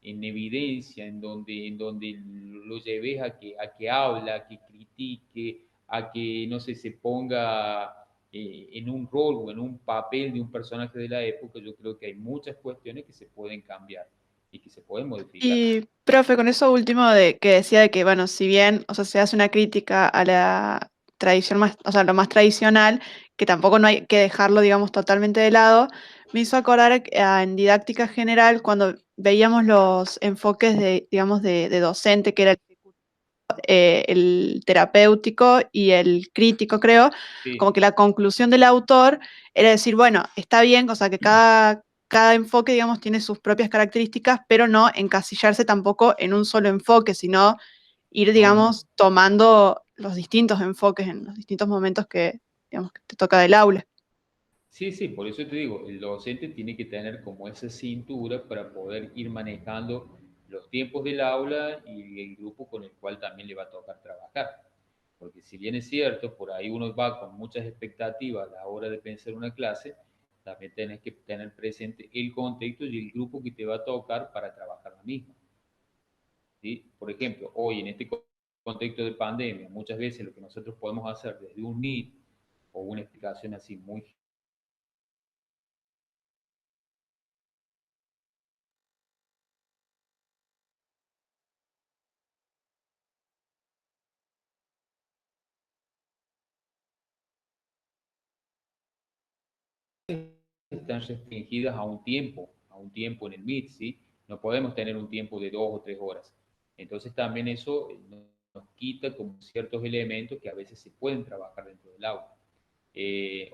en evidencia, en donde lo lleves a que habla, a que critique, a que, no sé, se ponga en un rol o en un papel de un personaje de la época, yo creo que hay muchas cuestiones que se pueden cambiar y que se pueden modificar. Y, profe, con eso último de que decía de que, bueno, si bien, o sea, se hace una crítica a la tradición más, o sea, lo más tradicional, que tampoco no hay que dejarlo, digamos, totalmente de lado, me hizo acordar en didáctica general cuando veíamos los enfoques de, digamos, de docente, que era el terapéutico y el crítico, creo, como Sí, que la conclusión del autor era decir, bueno, está bien, o sea, que cada enfoque, digamos, tiene sus propias características, pero no encasillarse tampoco en un solo enfoque, sino ir, no, no. digamos, tomando los distintos enfoques en los distintos momentos que, digamos, que te toca del aula. Sí, sí, por eso te digo, el docente tiene que tener como esa cintura para poder ir manejando los tiempos del aula y el grupo con el cual también le va a tocar trabajar. Porque si bien es cierto, por ahí uno va con muchas expectativas a la hora de pensar una clase, también tenés que tener presente el contexto y el grupo que te va a tocar para trabajar la misma. ¿Sí? Por ejemplo, hoy en este contexto de pandemia, muchas veces lo que nosotros podemos hacer desde un Meet o una explicación así muy están restringidas a un tiempo en el Meet, ¿sí? No podemos tener un tiempo de 2 o 3 horas. Entonces también eso nos quita como ciertos elementos que a veces se pueden trabajar dentro del aula.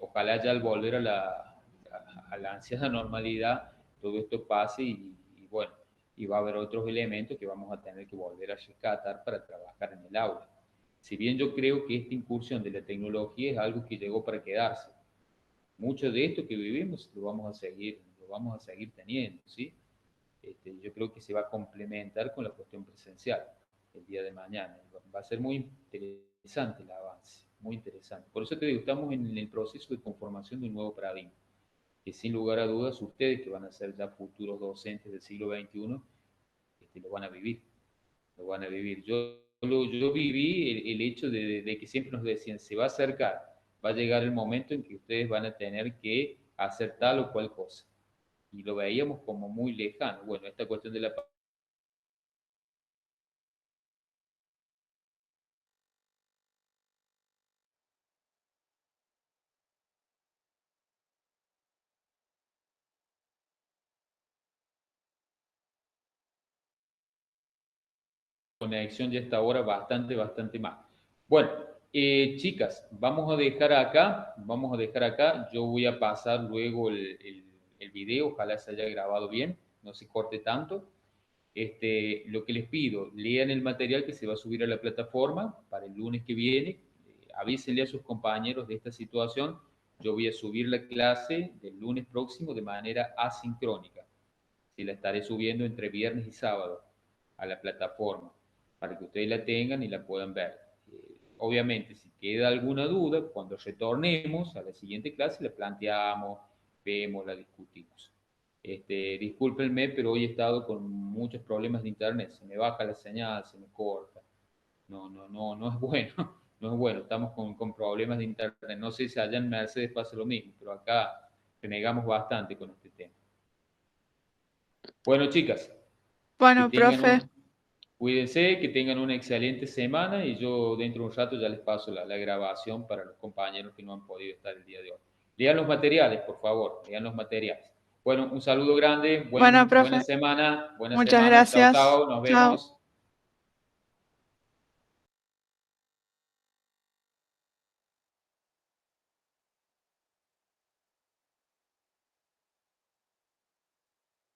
Ojalá ya al volver a la ansiada normalidad todo esto pase y bueno, y va a haber otros elementos que vamos a tener que volver a rescatar para trabajar en el aula. Si bien yo creo que esta incursión de la tecnología es algo que llegó para quedarse, mucho de esto que vivimos lo vamos a seguir teniendo, ¿sí? Yo creo que se va a complementar con la cuestión presencial el día de mañana. Va a ser muy interesante el avance, muy interesante. Por eso te digo, estamos en el proceso de conformación de un nuevo paradigma, que sin lugar a dudas ustedes que van a ser ya futuros docentes del siglo XXI, lo van a vivir, lo van a vivir. Yo viví el hecho de que siempre nos decían, se va a acercar, va a llegar el momento en que ustedes van a tener que hacer tal o cual cosa. Y lo veíamos como muy lejano. Bueno, esta cuestión de la conexión ya está ahora bastante, bastante más. Bueno, chicas, vamos a dejar acá. Yo voy a pasar luego el video, ojalá se haya grabado bien, no se corte tanto. Lo que les pido, lean el material que se va a subir a la plataforma para el lunes que viene, avísenle a sus compañeros de esta situación. Yo voy a subir la clase del lunes próximo de manera asincrónica. Sí, la estaré subiendo entre viernes y sábado a la plataforma para que ustedes la tengan y la puedan ver. Obviamente, si queda alguna duda, cuando retornemos a la siguiente clase, la planteamos, vemos, la discutimos. Discúlpenme, pero hoy he estado con muchos problemas de internet. Se me baja la señal, se me corta. No es bueno. No es bueno. Estamos con problemas de internet. No sé si allá en Mercedes pasa lo mismo, pero acá renegamos bastante con este tema. Bueno, chicas, que Bueno, tengan profe, cuídense, que tengan una excelente semana y yo dentro de un rato ya les paso la grabación para los compañeros que no han podido estar el día de hoy. Lean los materiales, por favor, lean los materiales. Bueno, un saludo grande, bueno, buena profe, semana, buena muchas semana. Chao, gracias. chao, nos Chao. vemos.